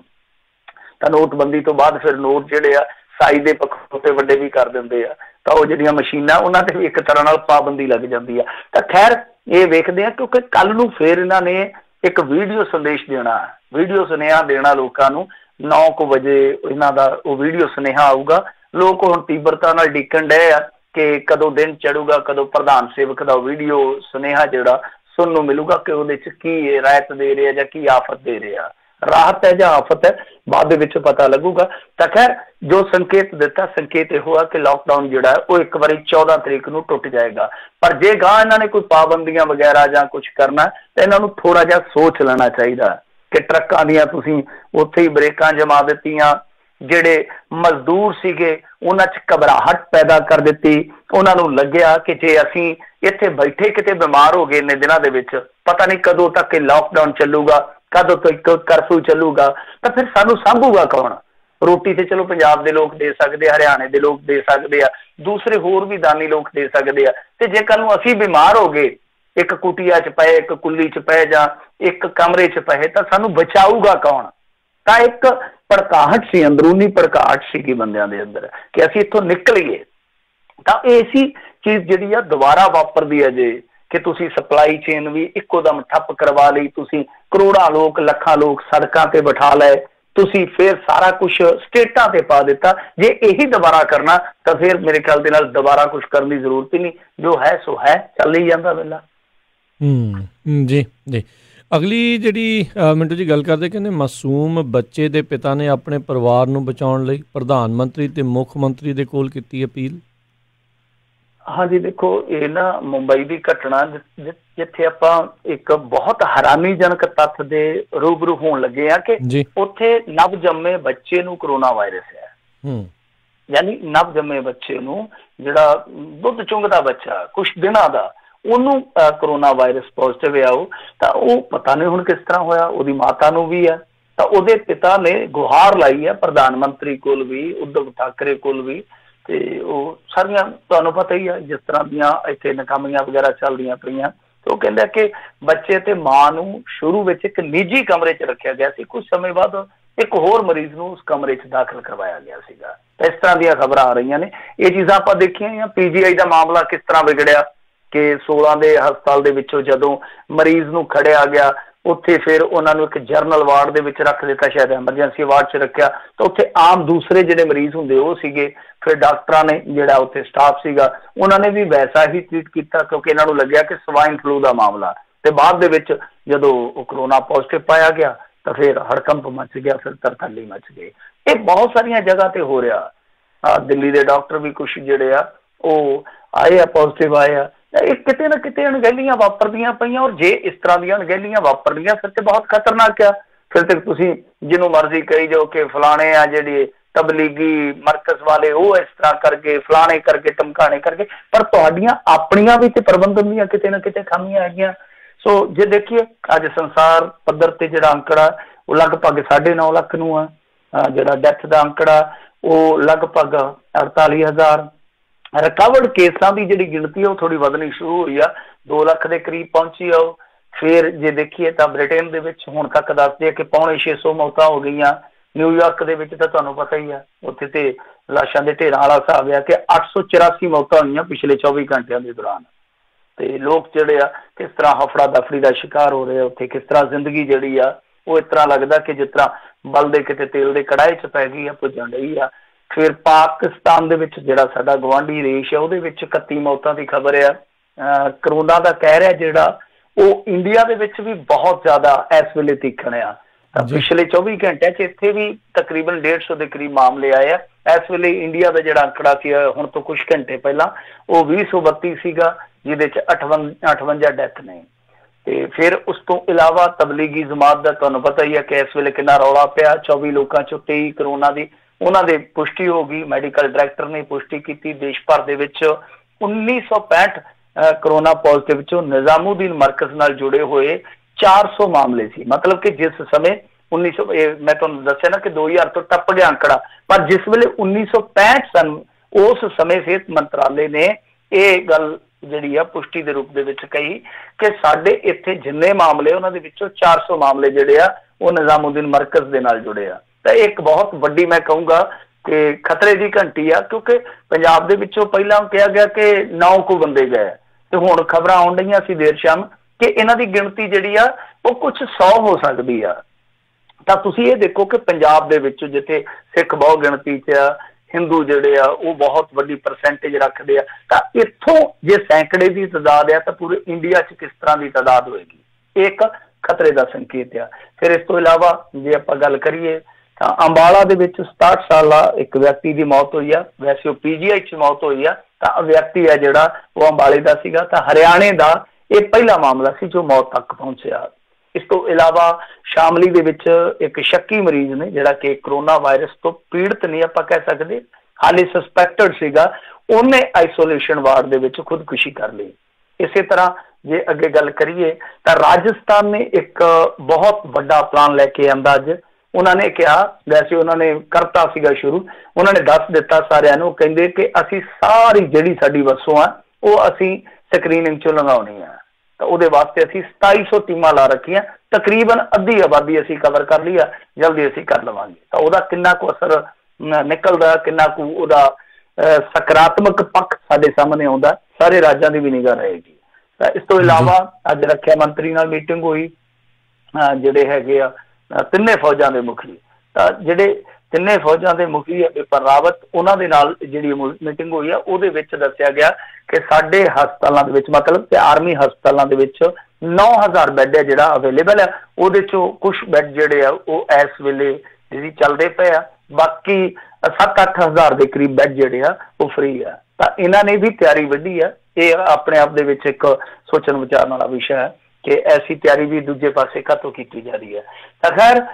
तां नोटबंदी तो बाद फिर नोट जिहड़े आ साई दे पक्खों ते वड्डे भी कर दिंदे आ, तां ओह जिहड़ियां मशीनां उन्हां ते भी एक तरह नाल पाबंदी लग जांदी आ। तां खैर ये वेखदे आ, क्योंकि कल नूं फिर इन्हां ने एक वीडियो संदेश देना, वीडियो सुनेहा देना लोकां नूं। 9 बजे इन्हां दा वो वीडियो सुनेहा आऊगा। लोग हुण तीव्रता नाल डिक्कण डए आ कि कदों दिन चढ़ूगा, कदों प्रधान सेवक दा वीडियो सुनेहा जिहड़ा सुनने मिलूगा कि उहदे च की राहत दे रहे या की आफत दे रहे आ, राहत है या आफत है बाद विच पता लगूगा। तो खैर जो संकेत दिता, संकेत इहो आ कि लॉकडाउन जिहड़ा वो एक बारी 14 तरीक नूं टुट जाएगा। पर जे गां इन्हां ने कोई पाबंदियां वगैरह जां कुछ करना तो इन्हां नूं थोड़ा जिहा सोच लेना चाहिए कि ट्रक्कां दीयां तुसीं उत्थे ही ब्रेकां जमा दित्तियां, जिहड़े मजदूर सीगे उन्हां च घबराहट पैदा कर दित्ती। उन्हां नूं लग्गिआ कि जे असीं इत्थे बैठे किते बीमार हो गए इन्ने दिनां दे विच, पता नहीं कदों तक लॉकडाउन चलूगा, कदों तक कर्फ्यू चलूगा, तो फिर सानूं सांभूगा कौन? रोटी तो चलो पंजाब दे लोग दे सकदे, हरियाणे दे लोग दे सकदे आ, दूसरे होर भी दानी लोग दे सकदे आ। ते जे कल नूं असीं बीमार हो गए, एक कुटिया च पए, एक कुल्ली च पए जां एक कमरे च पए, तां सानूं बचाऊगा कौन? तां एक भड़काहट सी, अंदरूनी भड़काहट सी बंदियां दे अंदर कि असीं इत्थों निकलीए। तां ऐसी चीज़ जिहड़ी आ दोबारा वापरदी है जे कि तुसी सप्लाई चेन भी इक्को दम ठप करवा ली, तुसी करोड़ां लोग लखां लोग सड़कां ते बिठा लए, ਤੁਸੀਂ ਫਿਰ ਸਾਰਾ ਕੁਝ ਸਟੇਟਾਂ ਤੇ ਪਾ ਦਿੱਤਾ। ਜੇ ਇਹੀ ਦੁਬਾਰਾ ਕਰਨਾ ਤਾਂ ਫਿਰ ਮੇਰੇ ਖਿਆਲ ਦੇ ਨਾਲ ਦੁਬਾਰਾ ਕੁਝ ਕਰਨ ਦੀ ਜ਼ਰੂਰਤ ਹੀ ਨਹੀਂ, ਜੋ ਹੈ ਸੋ ਹੈ, ਚੱਲ ਹੀ ਜਾਂਦਾ ਵੇਲਾ। ਜੀ ਜੀ। ਅਗਲੀ ਜਿਹੜੀ ਮਿੰਟੂ ਜੀ ਗੱਲ ਕਰਦੇ, ਕਹਿੰਦੇ ਮਾਸੂਮ ਬੱਚੇ ਦੇ ਪਿਤਾ ਨੇ ਆਪਣੇ ਪਰਿਵਾਰ ਨੂੰ ਬਚਾਉਣ ਲਈ ਪ੍ਰਧਾਨ ਮੰਤਰੀ ਤੇ ਮੁੱਖ ਮੰਤਰੀ ਦੇ ਕੋਲ ਕੀਤੀ ਅਪੀਲ। ਹਾਂਜੀ ਦੇਖੋ, ਇਹ ਨਾ ਮੁੰਬਈ ਦੀ ਘਟਨਾ ਜਿੱਥੇ ਆਪਾਂ ਇੱਕ ਬਹੁਤ ਹੈਰਾਨੀਜਨਕ ਤੱਥ ਦੇ ਰੂਬਰੂ ਹੋਣ ਲੱਗੇ ਆ ਕਿ ਉੱਥੇ ਨਵ ਜੰਮੇ ਬੱਚੇ ਨੂੰ ਕਰੋਨਾ ਵਾਇਰਸ ਹੈ। ਯਾਨੀ ਨਵ ਜੰਮੇ ਬੱਚੇ ਨੂੰ, ਜਿਹੜਾ ਦੁੱਧ ਚੁੰਗਦਾ ਬੱਚਾ ਕੁਛ ਦਿਨਾਂ ਦਾ, ਉਹਨੂੰ ਕਰੋਨਾ ਵਾਇਰਸ ਪੋਜ਼ਿਟਿਵ ਆ। ਉਹ ਤਾਂ ਉਹ ਪਤਾ ਨਹੀਂ ਹੁਣ ਕਿਸ ਤਰ੍ਹਾਂ ਹੋਇਆ, ਉਹਦੀ ਮਾਤਾ ਨੂੰ ਵੀ ਹੈ। ਤਾਂ ਉਹਦੇ ਪਿਤਾ ਨੇ ਗੁਹਾਰ ਲਾਈ ਹੈ ਪ੍ਰਧਾਨ ਮੰਤਰੀ ਕੋਲ ਵੀ, ਉद्धਵ ਠਾਕਰੇ ਕੋਲ ਵੀ, ਤੇ ਉਹ ਸਾਰੀਆਂ ਤੁਹਾਨੂੰ ਪਤਾ ਹੀ ਆ ਜਿਸ ਤਰ੍ਹਾਂ ਦੀਆਂ ਇੱਥੇ ਨਾਕਾਮੀਆਂ ਵਗੈਰਾ ਚੱਲਦੀਆਂ ਪਈਆਂ। ਤੇ ਉਹ ਕਹਿੰਦਾ ਕਿ ਬੱਚੇ ਤੇ ਮਾਂ ਨੂੰ ਸ਼ੁਰੂ ਵਿੱਚ ਇੱਕ ਨਿੱਜੀ ਕਮਰੇ 'ਚ ਰੱਖਿਆ ਗਿਆ ਸੀ, ਕੁਝ ਸਮੇਂ ਬਾਅਦ ਇੱਕ ਹੋਰ ਮਰੀਜ਼ ਨੂੰ ਉਸ ਕਮਰੇ 'ਚ ਦਾਖਲ ਕਰਵਾਇਆ ਗਿਆ ਸੀਗਾ। ਤਾਂ ਇਸ ਤਰ੍ਹਾਂ ਦੀਆਂ ਖਬਰਾਂ ਆ ਰਹੀਆਂ ਨੇ। ਇਹ ਚੀਜ਼ਾਂ ਆਪਾਂ ਦੇਖੀਆਂ। PGI ਦਾ ਮਾਮਲਾ ਕਿਸ ਤਰ੍ਹਾਂ ਵਿਗੜਿਆ ਕਿ 16 ਦੇ ਹਸਪਤਾਲ ਦੇ ਵਿੱਚੋਂ ਜਦੋਂ ਮਰੀਜ਼ ਨੂੰ ਖੜਿਆ ਗਿਆ, ਉੱਥੇ ਫਿਰ ਉਹਨਾਂ ਨੂੰ ਇੱਕ ਜਰਨਲ ਵਾਰਡ ਦੇ ਵਿੱਚ ਰੱਖ ਦਿੱਤਾ, ਸ਼ਾਇਦ ਐਮਰਜੈਂਸੀ ਵਾਰਡ 'ਚ ਰੱਖਿਆ। ਤਾਂ ਉੱਥੇ ਆਮ ਦੂਸਰੇ ਜਿਹੜੇ ਮਰੀਜ਼ ਹੁੰਦੇ ਉਹ ਸੀਗੇ। ਫਿਰ ਡਾਕਟਰਾਂ ਨੇ, ਜਿਹੜਾ ਉੱਥੇ ਸਟਾਫ ਸੀਗਾ, ਉਹਨਾਂ ਨੇ ਵੀ ਵੈਸਾ ਹੀ ਟ੍ਰੀਟ ਕੀਤਾ ਕਿਉਂਕਿ ਇਹਨਾਂ ਨੂੰ ਲੱਗਿਆ ਕਿ ਸਵਾਈਨ ਫਲੂ ਦਾ ਮਾਮਲਾ। ਤੇ ਬਾਅਦ ਦੇ ਵਿੱਚ ਜਦੋਂ ਉਹ ਕਰੋਨਾ ਪੋਜ਼ਿਟਿਵ ਪਾਇਆ ਗਿਆ ਤਾਂ ਫਿਰ ਹੜਕੰਪ ਮਚ ਗਿਆ, ਫਿਰ ਤਰਥੱਲੀ ਮਚ ਗਈ। ਇਹ ਬਹੁਤ ਸਾਰੀਆਂ ਜਗ੍ਹਾ ਤੇ ਹੋ ਰਿਹਾ। ਦਿੱਲੀ ਦੇ ਡਾਕਟਰ ਵੀ ਕੁਛ ਜਿਹੜੇ ਆ ਉਹ ਆਏ ਆ, ਪੋਜ਼ਿਟਿਵ ਆਏ ਆ। ਇਹ ਕਿਤੇ ਨਾ ਕਿਤੇ ਅਣਗਹਿਲੀਆਂ ਵਾਪਰਦੀਆਂ ਪਈਆਂ। ਔਰ ਜੇ ਇਸ ਤਰ੍ਹਾਂ ਦੀਆਂ ਅਣਗਹਿਲੀਆਂ ਵਾਪਰਦੀਆਂ ਫਿਰ ਤੇ ਬਹੁਤ ਖਤਰਨਾਕ ਆ। ਫਿਰ ਤੇ ਤੁਸੀਂ ਜਿਹਨੂੰ ਮਰਜ਼ੀ ਕਹੀ ਜਾਓ ਕਿ ਫਲਾਣੇ ਆ ਜਿਹੜੇ ਤਬਲੀਗੀ ਮਰਕਜ਼ ਵਾਲੇ, ਉਹ ਇਸ ਤਰ੍ਹਾਂ ਕਰਕੇ, ਫਲਾਣੇ ਕਰਕੇ, ਟਮਕਾਣੇ ਕਰਕੇ, ਪਰ ਤੁਹਾਡੀਆਂ ਆਪਣੀਆਂ ਵੀ ਤੇ ਪ੍ਰਬੰਧਨ ਦੀਆਂ ਕਿਤੇ ਨਾ ਕਿਤੇ ਖਾਮੀਆਂ ਹੈਗੀਆਂ। ਸੋ ਜੇ ਦੇਖੀਏ ਅੱਜ ਸੰਸਾਰ ਪੱਧਰ ਤੇ ਜਿਹੜਾ ਅੰਕੜਾ ਉਹ ਲਗਭਗ 9.5 ਲੱਖ ਨੂੰ ਆ। ਜਿਹੜਾ ਡੈਥ ਦਾ ਅੰਕੜਾ ਉਹ ਲਗਭਗ 48,000। ਰਿਕਵਰਡ ਕੇਸਾਂ ਦੀ ਜਿਹੜੀ ਗਿਣਤੀ ਉਹ ਥੋੜੀ ਵਧਣੀ ਸ਼ੁਰੂ ਹੋਈ ਆ, 2 ਲੱਖ ਦੇ ਕਰੀਬ ਪਹੁੰਚੀ ਆ ਉਹ। ਫਿਰ ਜੇ ਦੇਖੀਏ ਤਾਂ ਬ੍ਰਿਟੇਨ ਦੇ ਵਿੱਚ ਹੁਣ ਤੱਕ ਦੱਸਦੇ ਆ ਕਿ 650 ਮੌਤਾਂ ਹੋ ਗਈਆਂ। ਨਿਊਯਾਰਕ ਦੇ ਵਿੱਚ ਤਾਂ ਤੁਹਾਨੂੰ ਪਤਾ ਹੀ ਆ, ਉੱਥੇ ਤੇ ਲਾਸ਼ਾਂ ਦੇ ਢੇਰਾਂ ਵਾਲਾ ਹਿਸਾਬ ਆ ਕਿ 884 ਮੌਤਾਂ ਹੋਈਆਂ ਪਿਛਲੇ 24 ਘੰਟਿਆਂ ਦੇ ਦੌਰਾਨ। ਤੇ ਲੋਕ ਜਿਹੜੇ ਆ ਕਿਸ ਤਰ੍ਹਾਂ ਹਫੜਾ ਦਫੜੀ ਦਾ ਸ਼ਿਕਾਰ ਹੋ ਰਹੇ ਆ ਉੱਥੇ, ਕਿਸ ਤਰ੍ਹਾਂ ਜ਼ਿੰਦਗੀ ਜਿਹੜੀ ਆ ਉਹ ਇਸ ਤਰ੍ਹਾਂ ਲੱਗਦਾ ਕਿ ਜਿਸ ਤਰ੍ਹਾਂ ਬਲਦੇ ਕਿਤੇ ਤੇਲ ਦੇ ਕੜਾਹੇ 'ਚ ਪੈ ਗਈ ਆ, ਭੁੱਜਣ ਰਹੀ ਆ। ਫਿਰ ਪਾਕਿਸਤਾਨ ਦੇ ਵਿੱਚ ਜਿਹੜਾ ਸਾਡਾ ਗੁਆਂਢੀ ਦੇਸ਼ ਆ ਉਹਦੇ ਵਿੱਚ 31 ਮੌਤਾਂ ਦੀ ਖਬਰ ਆ। ਕਰੋਨਾ ਦਾ ਕਹਿਰ ਹੈ ਜਿਹੜਾ ਉਹ ਇੰਡੀਆ ਦੇ ਵਿੱਚ ਵੀ ਬਹੁਤ ਜ਼ਿਆਦਾ ਇਸ ਵੇਲੇ ਤੀਖਣ ਆ। ਪਿਛਲੇ 24 ਘੰਟਿਆਂ 'ਚ ਇੱਥੇ ਵੀ ਤਕਰੀਬਨ 150 ਦੇ ਕਰੀਬ ਮਾਮਲੇ ਆਏ ਆ। ਇਸ ਵੇਲੇ ਇੰਡੀਆ ਦਾ ਜਿਹੜਾ ਅੰਕੜਾ ਸੀ ਹੁਣ ਤੋਂ ਕੁਝ ਘੰਟੇ ਪਹਿਲਾਂ ਉਹ 2032 ਸੀਗਾ, ਜਿਹਦੇ 'ਚ 58 ਡੈਥ ਨੇ। ਤੇ ਫਿਰ ਉਸ ਤੋਂ ਇਲਾਵਾ ਤਬਲੀਗੀ ਜਮਾਤ ਦਾ ਤੁਹਾਨੂੰ ਪਤਾ ਹੀ ਹੈ ਕਿ ਇਸ ਵੇਲੇ ਕਿੰਨਾ ਰੌਲਾ ਪਿਆ। 24 ਲੋਕਾਂ 'ਚੋਂ 23 ਕਰੋਨਾ ਦੀ ਉਹਨਾਂ ਦੇ ਪੁਸ਼ਟੀ ਹੋ ਗਈ। ਮੈਡੀਕਲ ਡਾਇਰੈਕਟਰ ਨੇ ਪੁਸ਼ਟੀ ਕੀਤੀ। ਦੇਸ਼ ਭਰ ਦੇ ਵਿੱਚ 1965 ਕਰੋਨਾ ਪੋਜ਼ਿਟਿਵ 'ਚੋਂ ਨਿਜ਼ਾਮੂਦੀਨ ਮਰਕਜ਼ ਨਾਲ ਜੁੜੇ ਹੋਏ 400 ਮਾਮਲੇ ਸੀ। ਮਤਲਬ ਕਿ ਜਿਸ ਸਮੇਂ 1900, ਮੈਂ ਤੁਹਾਨੂੰ ਦੱਸਿਆ ਨਾ ਕਿ 2000 ਤੋਂ ਟੱਪ ਗਿਆ ਅੰਕੜਾ, ਪਰ ਜਿਸ ਵੇਲੇ 1965 ਸਨ ਉਸ ਸਮੇਂ ਸਿਹਤ ਮੰਤਰਾਲੇ ਨੇ ਇਹ ਗੱਲ ਜਿਹੜੀ ਆ ਪੁਸ਼ਟੀ ਦੇ ਰੂਪ ਦੇ ਵਿੱਚ ਕਹੀ ਕਿ ਸਾਡੇ ਇੱਥੇ ਜਿੰਨੇ ਮਾਮਲੇ ਉਹਨਾਂ ਦੇ ਵਿੱਚੋਂ 400 ਮਾਮਲੇ ਜਿਹੜੇ ਆ ਉਹ ਨਿਜ਼ਾਮੂਦੀਨ ਮਰਕਜ਼ ਦੇ ਨਾਲ ਜੁੜੇ ਆ। ਤਾਂ ਇੱਕ ਬਹੁਤ ਵੱਡੀ ਮੈਂ ਕਹੂੰਗਾ ਕਿ ਖਤਰੇ ਦੀ ਘੰਟੀ ਆ, ਕਿਉਂਕਿ ਪੰਜਾਬ ਦੇ ਵਿੱਚੋਂ ਪਹਿਲਾਂ ਕਿਹਾ ਗਿਆ ਕਿ 9 ਕੁ ਬੰਦੇ ਗਏ ਤੇ ਹੁਣ ਖਬਰਾਂ ਆਉਣ ਡਈਆਂ ਸੀ ਦੇਰ ਸ਼ਾਮ ਕਿ ਇਹਨਾਂ ਦੀ ਗਿਣਤੀ ਜਿਹੜੀ ਆ ਉਹ ਕੁਝ 100 ਹੋ ਸਕਦੀ ਆ। ਤਾਂ ਤੁਸੀਂ ਇਹ ਦੇਖੋ ਕਿ ਪੰਜਾਬ ਦੇ ਵਿੱਚ ਜਿੱਥੇ ਸਿੱਖ ਬਹੁ ਗਿਣਤੀ 'ਚ ਆ, ਹਿੰਦੂ ਜਿਹੜੇ ਆ ਉਹ ਬਹੁਤ ਵੱਡੀ ਪਰਸੈਂਟੇਜ ਰੱਖਦੇ ਆ, ਤਾਂ ਇੱਥੋਂ ਜੇ ਸੈਂਕੜੇ ਦੀ ਤਾਦਾਦ ਆ ਤਾਂ ਪੂਰੇ ਇੰਡੀਆ 'ਚ ਕਿਸ ਤਰ੍ਹਾਂ ਦੀ ਤਾਦਾਦ ਹੋਏਗੀ। ਇਹ ਇੱਕ ਖਤਰੇ ਦਾ ਸੰਕੇਤ ਆ। ਫਿਰ ਇਸ ਤੋਂ ਇਲਾਵਾ ਜੇ ਆਪਾਂ ਗੱਲ ਕਰੀਏ ਤਾਂ ਅੰਬਾਲਾ ਦੇ ਵਿੱਚ 67 ਸਾਲਾ ਇੱਕ ਵਿਅਕਤੀ ਦੀ ਮੌਤ ਹੋਈ ਆ। ਵੈਸੇ ਉਹ PGI 'ਚ ਮੌਤ ਹੋਈ ਆ, ਤਾਂ ਵਿਅਕਤੀ ਆ ਜਿਹੜਾ ਉਹ ਅੰਬਾਲੇ ਦਾ ਸੀਗਾ। ਤਾਂ ਹਰਿਆਣੇ ਦਾ ਇਹ ਪਹਿਲਾ ਮਾਮਲਾ ਸੀ ਜੋ ਮੌਤ ਤੱਕ ਪਹੁੰਚਿਆ। ਇਸ ਤੋਂ ਇਲਾਵਾ ਸ਼ਾਮਲੀ ਦੇ ਵਿੱਚ ਇੱਕ ਸ਼ੱਕੀ ਮਰੀਜ਼ ਨੇ ਜਿਹੜਾ ਕਿ ਕਰੋਨਾ ਵਾਇਰਸ ਤੋਂ ਪੀੜਤ ਨਹੀਂ ਆਪਾਂ ਕਹਿ ਸਕਦੇ, ਹਾਲੇ ਸਸਪੈਕਟਡ ਸੀਗਾ, ਉਹਨੇ ਆਈਸੋਲੇਸ਼ਨ ਵਾਰਡ ਦੇ ਵਿੱਚ ਖੁਦਕੁਸ਼ੀ ਕਰ ਲਈ। ਇਸੇ ਤਰ੍ਹਾਂ ਜੇ ਅੱਗੇ ਗੱਲ ਕਰੀਏ ਤਾਂ ਰਾਜਸਥਾਨ ਨੇ ਇੱਕ ਬਹੁਤ ਵੱਡਾ ਪਲਾਨ ਲੈ ਕੇ ਆਂਦਾ। ਅੱਜ ਉਹਨਾਂ ਨੇ ਕਿਹਾ, ਵੈਸੇ ਉਹਨਾਂ ਨੇ ਕਰਤਾ ਸੀਗਾ ਸ਼ੁਰੂ, ਉਹਨਾਂ ਨੇ ਦੱਸ ਦਿੱਤਾ ਸਾਰਿਆਂ ਨੂੰ, ਕਹਿੰਦੇ ਕਿ ਅਸੀਂ ਸਾਰੀ ਜਿਹੜੀ ਸਾਡੀ ਵਸੋਂ ਆ ਉਹ ਅਸੀਂ ਸਕਰੀਨਿੰਗ 'ਚੋਂ ਲਗਾਉਣੀ ਆ। ਤਾਂ ਉਹਦੇ ਵਾਸਤੇ ਅਸੀਂ 2700 ਟੀਮਾਂ ਲਾ ਰੱਖੀਆਂ, ਤਕਰੀਬਨ ਅੱਧੀ ਆਬਾਦੀ ਅਸੀਂ ਕਵਰ ਕਰ ਲਈ ਆ, ਜਲਦੀ ਅਸੀਂ ਕਰ ਲਵਾਂਗੇ। ਤਾਂ ਉਹਦਾ ਕਿੰਨਾ ਕੁ ਅਸਰ ਨਿਕਲਦਾ, ਕਿੰਨਾ ਕੁ ਉਹਦਾ ਸਕਾਰਾਤਮਕ ਪੱਖ ਸਾਡੇ ਸਾਹਮਣੇ ਆਉਂਦਾ, ਸਾਰੇ ਰਾਜਾਂ ਦੀ ਵੀ ਨਿਗਾਹ ਰਹੇਗੀ। ਤਾਂ ਇਸ ਤੋਂ ਇਲਾਵਾ ਅੱਜ ਰੱਖਿਆ ਮੰਤਰੀ ਨਾਲ ਮੀਟਿੰਗ ਹੋਈ, ਜਿਹੜੇ ਹੈਗੇ ਆ ਤਿੰਨੇ ਫੌਜਾਂ ਦੇ ਮੁਖੀ, ਤਾਂ ਜਿਹੜੇ ਤਿੰਨੇ ਫੌਜਾਂ ਦੇ ਮੁਖੀ ਬਿਪਿਨ ਰਾਵਤ ਉਹਨਾਂ ਦੇ ਨਾਲ ਜਿਹੜੀ ਮੀਟਿੰਗ ਹੋਈ ਆ ਉਹਦੇ ਵਿੱਚ ਦੱਸਿਆ ਗਿਆ ਕਿ ਸਾਡੇ ਹਸਪਤਾਲਾਂ ਦੇ ਵਿੱਚ ਮਤਲਬ ਕਿ ਆਰਮੀ ਹਸਪਤਾਲਾਂ ਦੇ ਵਿੱਚ 9000 ਬੈੱਡ ਹੈ ਜਿਹੜਾ ਅਵੇਲੇਬਲ ਹੈ, ਉਹਦੇ ਚੋਂ ਕੁਝ ਬੈੱਡ ਜਿਹੜੇ ਆ ਉਹ ਇਸ ਵੇਲੇ ਜਿਹੜੀ ਚੱਲਦੇ ਪਏ ਆ, ਬਾਕੀ 7-8 ਹਜ਼ਾਰ ਦੇ ਕਰੀਬ ਬੈੱਡ ਜਿਹੜੇ ਆ ਉਹ ਫ੍ਰੀ ਆ। ਤਾਂ ਇਹਨਾਂ ਨੇ ਵੀ ਤਿਆਰੀ ਵੱਢੀ ਆ। ਇਹ ਆਪਣੇ ਆਪ ਦੇ ਵਿੱਚ ਇੱਕ ਸੋਚਣ ਵਿਚਾਰਨ ਵਾਲਾ ਵਿਸ਼ਾ ਹੈ ਕਿ ਐਸੀ ਤਿਆਰੀ ਵੀ ਦੂਜੇ ਪਾਸੇ ਕਾਹਤੋਂ ਕੀਤੀ ਜਾ ਰਹੀ ਹੈ। ਤਾਂ ਖੈਰ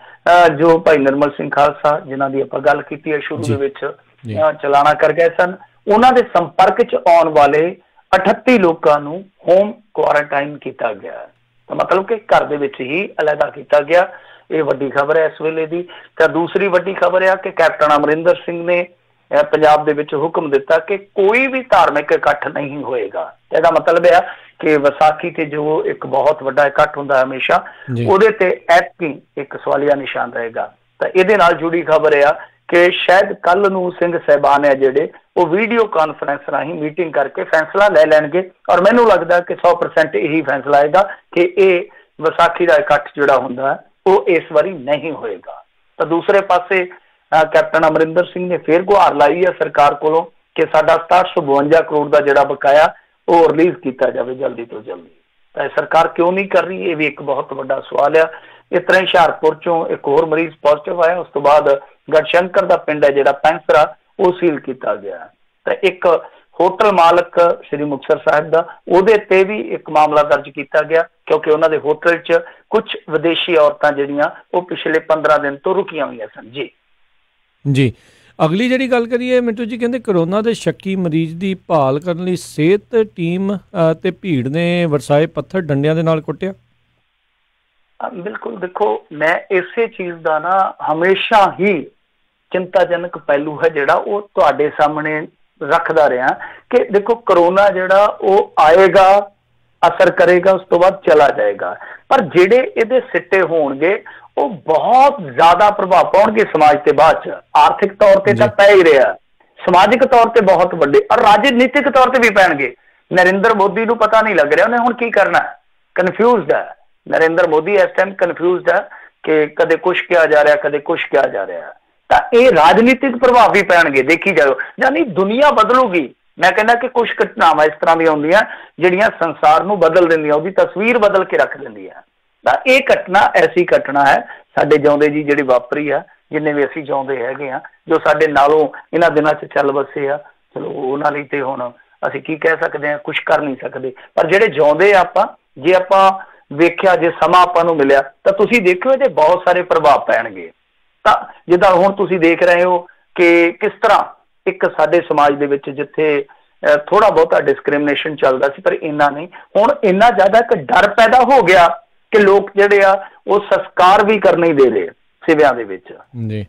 ਜੋ ਭਾਈ ਨਿਰਮਲ ਸਿੰਘ ਖਾਲਸਾ ਜਿਨ੍ਹਾਂ ਦੀ ਆਪਾਂ ਗੱਲ ਕੀਤੀ ਹੈ ਸ਼ੁਰੂ ਦੇ ਵਿੱਚ ਚਲਾਣਾ ਕਰ ਗਏ ਸਨ, ਉਹਨਾਂ ਦੇ ਸੰਪਰਕ 'ਚ ਆਉਣ ਵਾਲੇ 38 ਲੋਕਾਂ ਨੂੰ ਹੋਮ ਕੁਆਰੰਟਾਈਨ ਕੀਤਾ ਗਿਆ। ਤਾਂ ਮਤਲਬ ਕਿ ਘਰ ਦੇ ਵਿੱਚ ਹੀ ਅਲੱਗਾ ਕੀਤਾ ਗਿਆ। ਇਹ ਵੱਡੀ ਖਬਰ ਹੈ ਇਸ ਵੇਲੇ ਦੀ। ਤਾਂ ਦੂਸਰੀ ਵੱਡੀ ਖਬਰ ਆ ਕਿ ਕੈਪਟਨ ਅਮਰਿੰਦਰ ਸਿੰਘ ਨੇ ਪੰਜਾਬ ਦੇ ਵਿੱਚ ਹੁਕਮ ਦਿੱਤਾ ਕਿ ਕੋਈ ਵੀ ਧਾਰਮਿਕ ਇਕੱਠ ਨਹੀਂ ਹੋਏਗਾ। ਇਹਦਾ ਮਤਲਬ ਆ ਕਿ ਵਿਸਾਖੀ ਤੇ ਜੋ ਇੱਕ ਬਹੁਤ ਵੱਡਾ ਇਕੱਠ ਹੁੰਦਾ ਹਮੇਸ਼ਾ, ਉਹਦੇ ਤੇ ਐਤਕੀ ਇੱਕ ਸਵਾਲੀਆ ਨਿਸ਼ਾਨ ਰਹੇਗਾ। ਤਾਂ ਇਹਦੇ ਨਾਲ ਜੁੜੀ ਖਬਰ ਆ ਕਿ ਸ਼ਾਇਦ ਕੱਲ ਨੂੰ ਸਿੰਘ ਸਾਹਿਬਾਨ ਹੈ ਜਿਹੜੇ ਉਹ ਵੀਡੀਓ ਕਾਨਫਰੰਸ ਰਾਹੀਂ ਮੀਟਿੰਗ ਕਰਕੇ ਫੈਸਲਾ ਲੈ ਲੈਣਗੇ, ਔਰ ਮੈਨੂੰ ਲੱਗਦਾ ਕਿ 100% ਇਹੀ ਫੈਸਲਾ ਆਏਗਾ ਕਿ ਇਹ ਵਿਸਾਖੀ ਦਾ ਇਕੱਠ ਜਿਹੜਾ ਹੁੰਦਾ ਉਹ ਇਸ ਵਾਰੀ ਨਹੀਂ ਹੋਏਗਾ। ਤਾਂ ਦੂਸਰੇ ਪਾਸੇ ਕੈਪਟਨ ਅਮਰਿੰਦਰ ਸਿੰਘ ਨੇ ਫੇਰ ਗੁਹਾਰ ਲਾਈ ਹੈ ਸਰਕਾਰ ਕੋਲੋਂ ਕਿ ਸਾਡਾ 6752 ਕਰੋੜ ਦਾ ਜਿਹੜਾ ਬਕਾਇਆ ਉਹ ਰਿਲੀਜ਼ ਕੀਤਾ ਜਾਵੇ ਜਲਦੀ ਤੋਂ ਜਲਦੀ। ਤਾਂ ਇਹ ਸਰਕਾਰ ਕਿਉਂ ਨਹੀਂ ਕਰ ਰਹੀ, ਇਹ ਵੀ ਇੱਕ ਬਹੁਤ ਵੱਡਾ ਸਵਾਲ ਆ। ਇਸ ਤਰ੍ਹਾਂ ਹੁਸ਼ਿਆਰਪੁਰ ਚੋਂ ਇੱਕ ਹੋਰ ਮਰੀਜ਼ ਪੋਜ਼ਿਟਿਵ ਆਇਆ, ਉਸ ਤੋਂ ਬਾਅਦ ਗੜਸ਼ੰਕਰ ਦਾ ਪਿੰਡ ਹੈ ਜਿਹੜਾ ਪੈਂਸਰਾ ਉਹ ਸੀਲ ਕੀਤਾ ਗਿਆ। ਤਾਂ ਇੱਕ ਹੋਟਲ ਮਾਲਕ ਸ੍ਰੀ ਮੁਕਤਸਰ ਸਾਹਿਬ ਦਾ ਉਹਦੇ ਤੇ ਵੀ ਇੱਕ ਮਾਮਲਾ ਦਰਜ ਕੀਤਾ ਗਿਆ ਕਿਉਂਕਿ ਉਹਨਾਂ ਦੇ ਹੋਟਲ 'ਚ ਕੁਝ ਵਿਦੇਸ਼ੀ ਔਰਤਾਂ ਜਿਹੜੀਆਂ ਉਹ ਪਿਛਲੇ 15 ਦਿਨ ਤੋਂ ਰੁਕੀਆਂ ਹੋਈਆਂ ਸਨ। ਜੀ ਅਗਲੀ ਜਿਹੜੀ ਗੱਲ ਕਰੀਏ ਮਿੰਟੂ ਜੀ, ਕਹਿੰਦੇ ਕਰੋਨਾ ਦੇ ਸ਼ੱਕੀ ਮਰੀਜ਼ ਦੀ ਭਾਲ ਕਰਨ ਲਈ ਸਿਹਤ ਟੀਮ ਤੇ ਭੀੜ ਨੇ ਵਰਸਾਏ ਪੱਥਰ ਡੰਡਿਆਂ ਦੇ ਨਾਲ ਕੁੱਟਿਆ। ਬਿਲਕੁਲ, ਦੇਖੋ ਮੈਂ ਇਸੇ ਚੀਜ਼ ਦਾ ਨਾ ਹਮੇਸ਼ਾ ਹੀ ਚਿੰਤਾਜਨਕ ਪਹਿਲੂ ਹੈ ਜਿਹੜਾ ਉਹ ਤੁਹਾਡੇ ਸਾਹਮਣੇ ਰੱਖਦਾ ਰਿਹਾ ਕਿ ਦੇਖੋ ਕਰੋਨਾ ਜਿਹੜਾ ਉਹ ਆਏਗਾ, ਅਸਰ ਕਰੇਗਾ, ਉਸ ਤੋਂ ਬਾਅਦ ਚਲਾ ਜਾਏਗਾ, ਪਰ ਜਿਹੜੇ ਇਹਦੇ ਸਿੱਟੇ ਹੋਣਗੇ ਉਹ ਬਹੁਤ ਜ਼ਿਆਦਾ ਪ੍ਰਭਾਵ ਪਾਉਣਗੇ ਸਮਾਜ ਤੇ ਬਾਅਦ ਚ। ਆਰਥਿਕ ਤੌਰ ਤੇ ਤਾਂ ਪੈ ਹੀ ਰਿਹਾ, ਸਮਾਜਿਕ ਤੌਰ ਤੇ ਬਹੁਤ ਵੱਡੇ, ਔਰ ਰਾਜਨੀਤਿਕ ਤੌਰ ਤੇ ਵੀ ਪੈਣਗੇ। ਨਰਿੰਦਰ ਮੋਦੀ ਨੂੰ ਪਤਾ ਨਹੀਂ ਲੱਗ ਰਿਹਾ ਉਹਨੇ ਹੁਣ ਕੀ ਕਰਨਾ, ਕਨਫਿਊਜ਼ਡ ਹੈ। ਨਰਿੰਦਰ ਮੋਦੀ ਇਸ ਟਾਈਮ ਕਨਫਿਊਜ਼ਡ ਹੈ ਕਿ ਕਦੇ ਕੁਛ ਕਿਹਾ ਜਾ ਰਿਹਾ, ਕਦੇ ਕੁਛ ਕਿਹਾ ਜਾ ਰਿਹਾ। ਤਾਂ ਇਹ ਰਾਜਨੀਤਿਕ ਪ੍ਰਭਾਵ ਵੀ ਪੈਣਗੇ, ਦੇਖੀ ਜਾਓ। ਯਾਨੀ ਦੁਨੀਆ ਬਦਲੂਗੀ। ਮੈਂ ਕਹਿੰਦਾ ਕਿ ਕੁਛ ਘਟਨਾਵਾਂ ਇਸ ਤਰ੍ਹਾਂ ਦੀਆਂ ਹੁੰਦੀਆਂ ਜਿਹੜੀਆਂ ਸੰਸਾਰ ਨੂੰ ਬਦਲ ਦਿੰਦੀਆਂ, ਉਹਦੀ ਤਸਵੀਰ ਬਦਲ ਕੇ ਰੱਖ ਦਿੰਦੀਆਂ। ਤਾਂ ਇਹ ਘਟਨਾ ਐਸੀ ਘਟਨਾ ਹੈ ਸਾਡੇ ਜਿਉਂਦੇ ਜੀ ਜਿਹੜੀ ਵਾਪਰੀ ਆ, ਜਿੰਨੇ ਵੀ ਅਸੀਂ ਜਿਉਂਦੇ ਹੈਗੇ ਆ, ਜੋ ਸਾਡੇ ਨਾਲੋਂ ਇਹਨਾਂ ਦਿਨਾਂ 'ਚ ਚੱਲ ਵਸੇ ਆ, ਚਲੋ ਉਹਨਾਂ ਲਈ ਤੇ ਹੁਣ ਅਸੀਂ ਕੀ ਕਹਿ ਸਕਦੇ ਹਾਂ, ਕੁਛ ਕਰ ਨਹੀਂ ਸਕਦੇ। ਪਰ ਜਿਹੜੇ ਜਿਉਂਦੇ ਆਪਾਂ, ਜੇ ਆਪਾਂ ਵੇਖਿਆ, ਜੇ ਸਮਾਂ ਆਪਾਂ ਨੂੰ ਮਿਲਿਆ ਤਾਂ ਤੁਸੀਂ ਦੇਖਿਓ ਇਹਦੇ ਬਹੁਤ ਸਾਰੇ ਪ੍ਰਭਾਵ ਪੈਣਗੇ। ਤਾਂ ਜਿੱਦਾਂ ਹੁਣ ਤੁਸੀਂ ਦੇਖ ਰਹੇ ਹੋ ਕਿ ਕਿਸ ਤਰ੍ਹਾਂ ਇੱਕ ਸਾਡੇ ਸਮਾਜ ਦੇ ਵਿੱਚ ਜਿੱਥੇ ਥੋੜਾ ਬਹੁਤਾ ਡਿਸਕ੍ਰਿਮੀਨੇਸ਼ਨ ਚੱਲਦਾ ਸੀ ਪਰ ਇੰਨਾ ਨਹੀਂ, ਹੁਣ ਇੰਨਾ ਜ਼ਿਆਦਾ ਇੱਕ ਡਰ ਪੈਦਾ ਹੋ ਗਿਆ ਕਿ ਲੋਕ ਜਿਹੜੇ ਆ ਉਹ ਸੰਸਕਾਰ ਵੀ ਕਰ ਨਹੀਂ ਦੇ ਰਹੇ ਸਿਵਿਆਂ ਦੇ ਵਿੱਚ।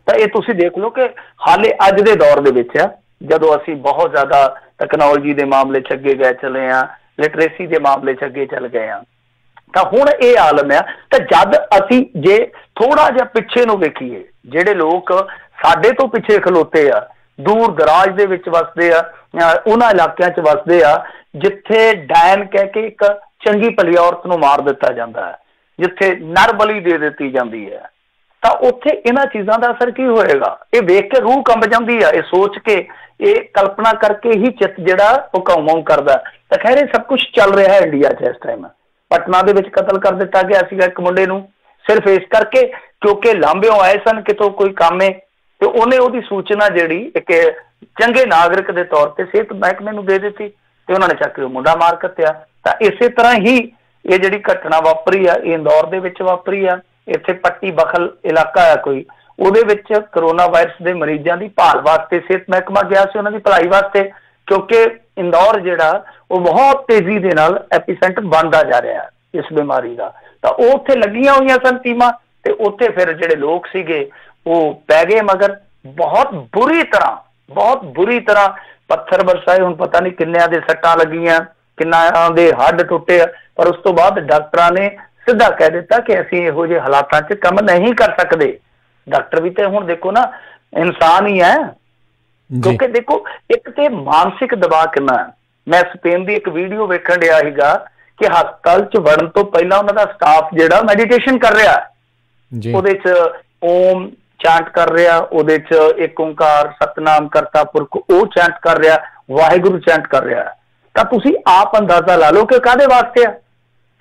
ਤਾਂ ਇਹ ਤੁਸੀਂ ਦੇਖ ਲਓ ਕਿ ਹਾਲੇ ਅੱਜ ਦੇ ਦੌਰ ਦੇ ਵਿੱਚ ਆ, ਜਦੋਂ ਅਸੀਂ ਬਹੁਤ ਜ਼ਿਆਦਾ ਟੈਕਨੋਲੋਜੀ ਦੇ ਮਾਮਲੇ 'ਚ ਅੱਗੇ ਗਏ ਚਲੇ ਆ, ਲਿਟਰੇਸੀ ਦੇ ਮਾਮਲੇ 'ਚ ਅੱਗੇ ਚੱਲ ਗਏ ਆ, ਤਾਂ ਹੁਣ ਇਹ ਆਲਮ ਆ। ਤਾਂ ਜਦ ਅਸੀਂ ਜੇ ਥੋੜਾ ਜਿਹਾ ਪਿੱਛੇ ਨੂੰ ਵੇਖੀਏ, ਜਿਹੜੇ ਲੋਕ ਸਾਡੇ ਤੋਂ ਪਿੱਛੇ ਖਲੋਤੇ ਆ, ਦੂਰ ਦਰਾਜ ਦੇ ਵਿੱਚ ਵਸਦੇ ਆ, ਉਹਨਾਂ ਇਲਾਕਿਆਂ 'ਚ ਵਸਦੇ ਆ ਜਿੱਥੇ ਡੈਨ ਕਹਿ ਕੇ ਇੱਕ ਚੰਗੀ ਭਲੀ ਔਰਤ ਨੂੰ ਮਾਰ ਦਿੱਤਾ ਜਾਂਦਾ ਹੈ, ਜਿੱਥੇ ਨਰ ਬਲੀ ਦੇ ਦਿੱਤੀ ਜਾਂਦੀ ਹੈ, ਤਾਂ ਉੱਥੇ ਇਹਨਾਂ ਚੀਜ਼ਾਂ ਦਾ ਅਸਰ ਕੀ ਹੋਏਗਾ? ਇਹ ਵੇਖ ਕੇ ਰੂਹ ਕੰਬ ਜਾਂਦੀ ਆ, ਇਹ ਸੋਚ ਕੇ, ਇਹ ਕਲਪਨਾ ਕਰਕੇ ਹੀ ਚਿੱਤ ਜਿਹੜਾ ਉਹ ਘਾਉ-ਮਾਊ ਕਰਦਾ। ਤਾਂ ਖੈਰ ਇਹ ਸਭ ਕੁਛ ਚੱਲ ਰਿਹਾ ਹੈ ਇੰਡੀਆ 'ਚ ਇਸ ਟਾਈਮ। ਪਟਨਾ ਦੇ ਵਿੱਚ ਕਤਲ ਕਰ ਦਿੱਤਾ ਗਿਆ ਸੀਗਾ ਇੱਕ ਮੁੰਡੇ ਨੂੰ, ਸਿਰਫ ਇਸ ਕਰਕੇ ਕਿਉਂਕਿ ਲਾਂਭਿਓਂ ਆਏ ਸਨ ਕਿਤੋਂ ਕੋਈ ਕੰਮ ਹੈ, ਤੇ ਉਹਨੇ ਉਹਦੀ ਸੂਚਨਾ ਜਿਹੜੀ ਇੱਕ ਚੰਗੇ ਨਾਗਰਿਕ ਦੇ ਤੌਰ ਤੇ ਸਿਹਤ ਮਹਿਕਮੇ ਨੂੰ ਦੇ ਦਿੱਤੀ ਤੇ ਉਹਨਾਂ ਨੇ ਚੱਕ ਕੇ ਉਹ ਮੁੰਡਾ ਮਾਰ ਕੱਤਿਆ। ਤਾਂ ਇਸੇ ਤਰ੍ਹਾਂ ਹੀ ਇਹ ਜਿਹੜੀ ਘਟਨਾ ਵਾਪਰੀ ਆ, ਇਹ ਇੰਦੌਰ ਦੇ ਵਿੱਚ ਵਾਪਰੀ ਆ। ਇੱਥੇ ਪੱਟੀ ਬਖਲ ਇਲਾਕਾ ਆ ਕੋਈ, ਉਹਦੇ ਵਿੱਚ ਕਰੋਨਾ ਵਾਇਰਸ ਦੇ ਮਰੀਜ਼ਾਂ ਦੀ ਭਾਲ ਵਾਸਤੇ ਸਿਹਤ ਮਹਿਕਮਾ ਗਿਆ ਸੀ, ਉਹਨਾਂ ਦੀ ਭਲਾਈ ਵਾਸਤੇ, ਕਿਉਂਕਿ ਇੰਦੌਰ ਜਿਹੜਾ ਉਹ ਬਹੁਤ ਤੇਜ਼ੀ ਦੇ ਨਾਲ ਐਪੀਸੈਂਟਰ ਬਣਦਾ ਜਾ ਰਿਹਾ ਇਸ ਬਿਮਾਰੀ ਦਾ। ਤਾਂ ਉਹ ਉੱਥੇ ਲੱਗੀਆਂ ਹੋਈਆਂ ਸਨ ਟੀਮਾਂ, ਤੇ ਉੱਥੇ ਫਿਰ ਜਿਹੜੇ ਲੋਕ ਸੀਗੇ ਉਹ ਪੈ ਗਏ ਮਗਰ। ਬਹੁਤ ਬੁਰੀ ਤਰ੍ਹਾਂ ਪੱਥਰ ਬਰਸਾਏ। ਹੁਣ ਪਤਾ ਨਹੀਂ ਕਿੰਨਿਆਂ ਦੇ ਸੱਟਾਂ ਲੱਗੀਆਂ, ਕਿੰਨਿਆਂ ਦੇ ਹੱਡ ਟੁੱਟੇ, ਪਰ ਉਸ ਤੋਂ ਬਾਅਦ ਡਾਕਟਰਾਂ ਨੇ ਸਿੱਧਾ ਕਹਿ ਦਿੱਤਾ ਕਿ ਅਸੀਂ ਇਹੋ ਜਿਹੇ ਹਾਲਾਤਾਂ 'ਚ ਕੰਮ ਨਹੀਂ ਕਰ ਸਕਦੇ। ਡਾਕਟਰ ਵੀ ਤੇ ਹੁਣ ਦੇਖੋ ਨਾ ਇਨਸਾਨ ਹੀ ਹੈ, ਕਿਉਂਕਿ ਦੇਖੋ ਇੱਕ ਤੇ ਮਾਨਸਿਕ ਦਬਾਅ ਕਿੰਨਾ ਹੈ। ਮੈਂ ਸਪੇਨ ਦੀ ਇੱਕ ਵੀਡੀਓ ਵੇਖਣ ਡਿਆ ਸੀਗਾ ਕਿ ਹਸਪਤਾਲ 'ਚ ਵੜਨ ਤੋਂ ਪਹਿਲਾਂ ਉਹਨਾਂ ਦਾ ਸਟਾਫ ਜਿਹੜਾ ਮੈਡੀਟੇਸ਼ਨ ਕਰ ਰਿਹਾ, ਉਹਦੇ 'ਚ ਓਮ ਚਾਂਟ ਕਰ ਰਿਹਾ, ਉਹਦੇ 'ਚ ਏਕ ਓਂਕਾਰ ਸਤਨਾਮ ਕਰਤਾ ਪੁਰਖ ਉਹ ਚਾਂਟ ਕਰ ਰਿਹਾ, ਵਾਹਿਗੁਰੂ ਚਾਂਟ ਕਰ ਰਿਹਾ, ਤਾਂ ਤੁਸੀਂ ਆਪ ਅੰਦਾਜ਼ਾ ਲਾ ਲਓ ਕਿ ਕਾਹਦੇ ਵਾਸਤੇ ਆ।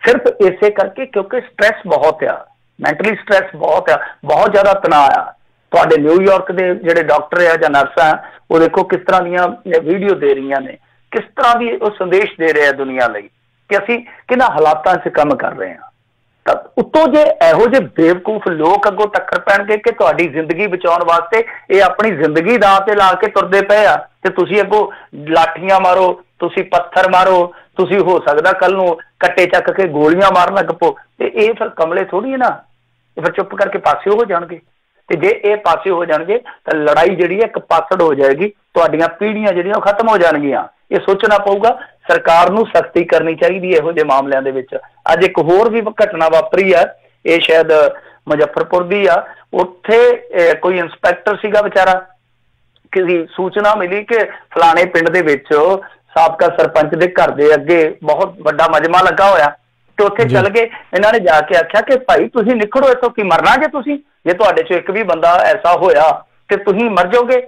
ਸਿਰਫ ਇਸੇ ਕਰਕੇ ਕਿਉਂਕਿ ਸਟ੍ਰੈਸ ਬਹੁਤ ਆ, ਮੈਂਟਲੀ ਸਟ੍ਰੈਸ ਬਹੁਤ ਆ, ਬਹੁਤ ਜ਼ਿਆਦਾ ਤਣਾਅ ਆ। ਤੁਹਾਡੇ ਨਿਊਯਾਰਕ ਦੇ ਜਿਹੜੇ ਡਾਕਟਰ ਆ ਜਾਂ ਨਰਸਾਂ, ਉਹ ਦੇਖੋ ਕਿਸ ਤਰ੍ਹਾਂ ਦੀਆਂ ਵੀਡੀਓ ਦੇ ਰਹੀਆਂ ਨੇ, ਕਿਸ ਤਰ੍ਹਾਂ ਦੀ ਉਹ ਸੰਦੇਸ਼ ਦੇ ਰਹੇ ਆ ਦੁਨੀਆ ਲਈ ਕਿ ਅਸੀਂ ਕਿਹਨਾਂ ਹਾਲਾਤਾਂ 'ਚ ਕੰਮ ਕਰ ਰਹੇ ਹਾਂ। ਤਾਂ ਉੱਤੋਂ ਜੇ ਇਹੋ ਜਿਹੇ ਬੇਵਕੂਫ ਲੋਕ ਅੱਗੋਂ ਟੱਕਰ ਪੈਣਗੇ ਕਿ ਤੁਹਾਡੀ ਜ਼ਿੰਦਗੀ ਬਚਾਉਣ ਵਾਸਤੇ ਇਹ ਆਪਣੀ ਜ਼ਿੰਦਗੀ ਦਾਅ ਤੇ ਲਾ ਕੇ ਤੁਰਦੇ ਪਏ ਆ, ਤੇ ਤੁਸੀਂ ਅੱਗੋਂ ਲਾਠੀਆਂ ਮਾਰੋ, ਤੁਸੀਂ ਪੱਥਰ ਮਾਰੋ, ਤੁਸੀਂ ਹੋ ਸਕਦਾ ਕੱਲ ਨੂੰ ਕੱਟੇ ਚੱਕ ਕੇ ਗੋਲੀਆਂ ਮਾਰਨ ਲੱਗ ਪੋ, ਤੇ ਇਹ ਫਿਰ ਕਮਲੇ ਥੋੜੀ ਹੈ ਨਾ, ਇਹ ਫਿਰ ਚੁੱਪ ਕਰਕੇ ਪਾਸੇ ਹੋ ਜਾਣਗੇ। ਤੇ ਜੇ ਇਹ ਪਾਸੇ ਹੋ ਜਾਣਗੇ ਤਾਂ ਲੜਾਈ ਜਿਹੜੀ ਹੈ ਇੱਕ ਪਾਸੜ ਹੋ ਜਾਏਗੀ, ਤੁਹਾਡੀਆਂ ਪੀੜ੍ਹੀਆਂ ਜਿਹੜੀਆਂ ਉਹ ਖਤਮ ਹੋ ਜਾਣਗੀਆਂ। ਇਹ ਸੋਚਣਾ ਪਊਗਾ, ਸਰਕਾਰ ਨੂੰ ਸਖਤੀ ਕਰਨੀ ਚਾਹੀਦੀ ਇਹੋ ਜਿਹੇ ਮਾਮਲਿਆਂ ਦੇ ਵਿੱਚ। ਅੱਜ ਇੱਕ ਹੋਰ ਵੀ ਘਟਨਾ ਵਾਪਰੀ ਆ, ਇਹ ਸ਼ਾਇਦ ਮੁਜ਼ੱਫਰਪੁਰ ਦੀ ਆ। ਉੱਥੇ ਕੋਈ ਇੰਸਪੈਕਟਰ ਸੀਗਾ ਵਿਚਾਰਾ, ਕਿਸੇ ਸੂਚਨਾ ਮਿਲੀ ਕਿ ਫਲਾਣੇ ਪਿੰਡ ਦੇ ਵਿੱਚ ਸਾਬਕਾ ਸਰਪੰਚ ਦੇ ਘਰ ਦੇ ਅੱਗੇ ਬਹੁਤ ਵੱਡਾ ਮਜਮਾ ਲੱਗਾ ਹੋਇਆ, ਤੇ ਉੱਥੇ ਚੱਲ ਗਏ। ਇਹਨਾਂ ਨੇ ਜਾ ਕੇ ਆਖਿਆ ਕਿ ਭਾਈ ਤੁਸੀਂ ਨਿਕੜੋ ਇੱਥੋਂ, ਕੀ ਮਰਨਾ ਜੇ ਤੁਸੀਂ, ਜੇ ਤੁਹਾਡੇ ਚੋਂ ਇੱਕ ਵੀ ਬੰਦਾ ਐਸਾ ਹੋਇਆ ਤੇ ਤੁਸੀਂ ਮਰ ਜਾਓਗੇ।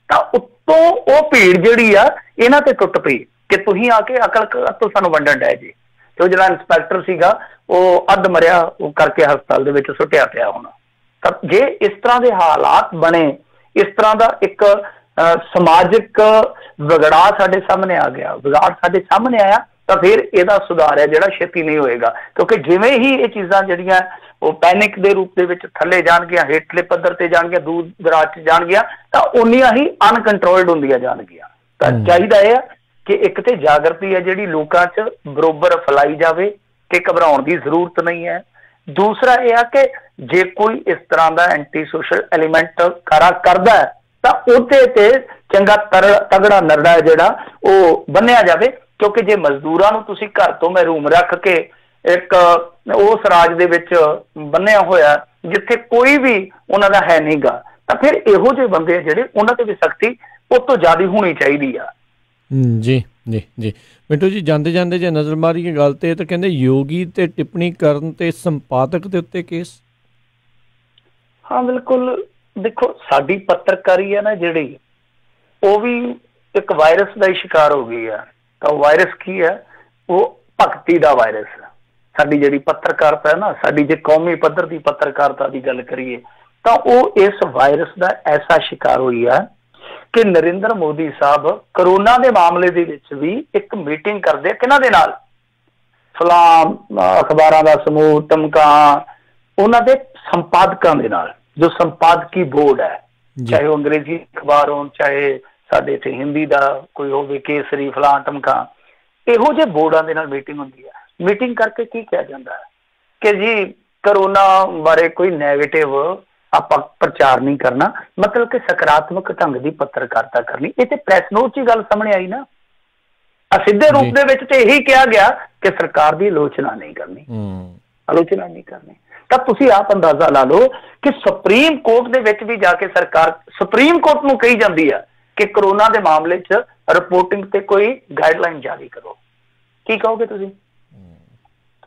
ਤਾਂ ਉੱਤੋਂ ਉਹ ਭੀੜ ਜਿਹੜੀ ਆ ਇਹਨਾਂ ਤੇ ਟੁੱਟ ਪਈ ਕਿ ਤੁਸੀਂ ਆ ਕੇ ਅਕਲ ਤੋਂ ਸਾਨੂੰ ਵੰਡਣ ਡਏ ਜੀ। ਤੇ ਉਹ ਜਿਹੜਾ ਇੰਸਪੈਕਟਰ ਸੀਗਾ ਉਹ ਅੱਧ ਮਰਿਆ ਉਹ ਕਰਕੇ ਹਸਪਤਾਲ ਦੇ ਵਿੱਚ ਸੁੱਟਿਆ ਪਿਆ ਹੋਣਾ। ਤਾਂ ਜੇ ਇਸ ਤਰ੍ਹਾਂ ਦੇ ਹਾਲਾਤ ਬਣੇ, ਇਸ ਤਰ੍ਹਾਂ ਦਾ ਇੱਕ ਸਮਾਜਿਕ ਵਿਗੜਾਅ ਸਾਡੇ ਸਾਹਮਣੇ ਆ ਗਿਆ, ਵਿਗਾੜ ਸਾਡੇ ਸਾਹਮਣੇ ਆਇਆ, ਤਾਂ ਫਿਰ ਇਹਦਾ ਸੁਧਾਰ ਹੈ ਜਿਹੜਾ ਛੇਤੀ ਨਹੀਂ ਹੋਏਗਾ। ਕਿਉਂਕਿ ਜਿਵੇਂ ਹੀ ਇਹ ਚੀਜ਼ਾਂ ਜਿਹੜੀਆਂ ਉਹ ਪੈਨਿਕ ਦੇ ਰੂਪ ਦੇ ਵਿੱਚ ਥੱਲੇ ਜਾਣਗੀਆਂ, ਹੇਠਲੇ ਪੱਧਰ ਤੇ ਜਾਣਗੀਆਂ, ਦੂਰ ਦਰਾਜ 'ਚ ਜਾਣਗੀਆਂ, ਤਾਂ ਉਨੀਆਂ ਹੀ ਅਨਕੰਟਰੋਲਡ ਹੁੰਦੀਆਂ ਜਾਣਗੀਆਂ। ਤਾਂ ਚਾਹੀਦਾ ਇਹ ਆ ਕਿ ਇੱਕ ਤੇ ਜਾਗਰਤੀ ਹੈ ਜਿਹੜੀ ਲੋਕਾਂ 'ਚ ਬਰੋਬਰ ਫੈਲਾਈ ਜਾਵੇ ਕਿ ਘਬਰਾਉਣ ਦੀ ਜ਼ਰੂਰਤ ਨਹੀਂ ਹੈ। ਦੂਸਰਾ ਇਹ ਆ ਕਿ ਜੇ ਕੋਈ ਇਸ ਤਰ੍ਹਾਂ ਦਾ ਐਂਟੀ ਸੋਸ਼ਲ ਐਲੀਮੈਂਟ ਕਰਦਾ ਤਾਂ ਉਹਦੇ ਤੇ ਚੰਗਾ ਤਗੜਾ ਨਰੜਾ ਜਿਹੜਾ ਉਹ ਬੰਨਿਆ ਜਾਵੇ। ਕਿਉਂਕਿ ਜੇ ਮਜ਼ਦੂਰਾਂ ਨੂੰ ਤੁਸੀਂ ਘਰ ਤੋਂ ਮਹਿਰੂਮ ਰੱਖ ਕੇ ਇੱਕ ਉਸ ਰਾਜ ਦੇ ਵਿੱਚ ਬੰਨਿਆ ਹੋਇਆ ਜਿੱਥੇ ਕੋਈ ਵੀ ਉਹਨਾਂ ਦਾ ਹੈ ਨਹੀਂਗਾ, ਤਾਂ ਫਿਰ ਇਹੋ ਜਿਹੇ ਬੰਦੇ ਜਿਹੜੇ ਉਹਨਾਂ ਤੇ ਵੀ ਸਖਤੀ ਉਹ ਤੋਂ ਜ਼ਿਆਦਾ ਹੋਣੀ ਚਾਹੀਦੀ ਆ। ਜੀ ਜੀ ਜੀ ਮਿੰਟੂ ਜੀ, ਜਾਂਦੇ ਜਾਂਦੇ ਜੇ ਨਜ਼ਰ ਮਾਰੀਏ ਗੱਲ ਤੇ ਤਾਂ ਕਹਿੰਦੇ ਯੋਗੀ ਤੇ ਟਿੱਪਣੀ ਕਰਨ ਤੇ ਸੰਪਾਦਕ ਦੇ ਉੱਤੇ ਕੇਸ। ਹਾਂ ਬਿਲਕੁਲ, ਦੇਖੋ ਸਾਡੀ ਪੱਤਰਕਾਰੀ ਹੈ ਨਾ ਜਿਹੜੀ, ਉਹ ਵੀ ਇੱਕ ਵਾਇਰਸ ਦਾ ਹੀ ਸ਼ਿਕਾਰ ਹੋ ਗਈ ਆ। ਤਾਂ ਵਾਇਰਸ ਕੀ ਹੈ? ਉਹ ਭਗਤੀ ਦਾ ਵਾਇਰਸ। ਸਾਡੀ ਜਿਹੜੀ ਪੱਤਰਕਾਰਤਾ ਹੈ ਨਾ, ਸਾਡੀ ਜੇ ਕੌਮੀ ਪੱਧਰ ਦੀ ਪੱਤਰਕਾਰਤਾ ਦੀ ਗੱਲ ਕਰੀਏ ਤਾਂ ਉਹ ਇਸ ਵਾਇਰਸ ਦਾ ਐਸਾ ਸ਼ਿਕਾਰ ਹੋਈ ਆ ਕਿ ਨਰਿੰਦਰ ਮੋਦੀ ਸਾਹਿਬ ਕਰੋਨਾ ਦੇ ਮਾਮਲੇ ਦੇ ਵਿੱਚ ਵੀ ਇੱਕ ਮੀਟਿੰਗ ਕਰਦੇ ਕਿਹਨਾਂ ਦੇ ਨਾਲ, ਫਲਾਮ ਅਖਬਾਰਾਂ ਦਾ ਸਮੂਹ, ਟਮਕਾਂ, ਉਹਨਾਂ ਦੇ ਸੰਪਾਦਕਾਂ ਦੇ ਨਾਲ, ਜੋ ਸੰਪਾਦਕੀ ਬੋਰਡ ਹੈ, ਚਾਹੇ ਉਹ ਅੰਗਰੇਜ਼ੀ ਅਖਬਾਰ ਹੋਣ, ਚਾਹੇ ਸਾਡੇ ਇੱਥੇ ਹਿੰਦੀ ਦਾ ਕੋਈ ਹੋਵੇ, ਕੇਸਰੀ, ਫਲਾਂ, ਟਮਕਾਂ, ਇਹੋ ਜਿਹੇ ਬੋਰਡਾਂ ਦੇ ਨਾਲ ਮੀਟਿੰਗ ਹੁੰਦੀ ਹੈ। ਮੀਟਿੰਗ ਕਰਕੇ ਕੀ ਕਿਹਾ ਜਾਂਦਾ ਹੈ ਕਿ ਜੀ ਕਰੋਨਾ ਬਾਰੇ ਕੋਈ ਨੈਗੇਟਿਵ ਆਪਾਂ ਪ੍ਰਚਾਰ ਨਹੀਂ ਕਰਨਾ, ਮਤਲਬ ਕਿ ਸਕਾਰਾਤਮਕ ਢੰਗ ਦੀ ਪੱਤਰਕਾਰਤਾ ਕਰਨੀ। ਇਹ ਤੇ ਪ੍ਰੈਸ ਨੋਟ 'ਚ ਹੀ ਗੱਲ ਸਾਹਮਣੇ ਆਈ ਨਾ। ਅਸਿੱਧੇ ਰੂਪ ਦੇ ਵਿੱਚ ਤੇ ਇਹੀ ਕਿਹਾ ਗਿਆ ਕਿ ਸਰਕਾਰ ਦੀ ਆਲੋਚਨਾ ਨਹੀਂ ਕਰਨੀ, ਆਲੋਚਨਾ ਨਹੀਂ ਕਰਨੀ। ਤਾਂ ਤੁਸੀਂ ਆਪ ਅੰਦਾਜ਼ਾ ਲਾ ਲਓ ਕਿ ਸੁਪਰੀਮ ਕੋਰਟ ਦੇ ਵਿੱਚ ਵੀ ਜਾ ਕੇ ਸਰਕਾਰ ਸੁਪਰੀਮ ਕੋਰਟ ਨੂੰ ਕਹੀ ਜਾਂਦੀ ਆ ਕਿ ਕਰੋਨਾ ਦੇ ਮਾਮਲੇ 'ਚ ਰਿਪੋਰਟਿੰਗ ਤੇ ਕੋਈ ਗਾਈਡਲਾਈਨ ਜਾਰੀ ਕਰੋ। ਕੀ ਕਹੋਗੇ ਤੁਸੀਂ?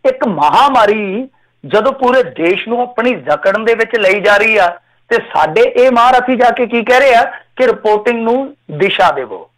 ਇੱਕ ਮਹਾਮਾਰੀ ਜਦੋਂ ਪੂਰੇ ਦੇਸ਼ ਨੂੰ ਆਪਣੀ ਜਕੜਨ ਦੇ ਵਿੱਚ ਲਈ ਜਾ ਰਹੀ ਆ, ਤੇ ਸਾਡੇ ਇਹ ਮਹਾਰਥੀ ਜਾ ਕੇ ਕੀ ਕਹਿ ਰਹੇ ਆ ਕਿ ਰਿਪੋਰਟਿੰਗ ਨੂੰ ਦਿਸ਼ਾ ਦੇਵੋ।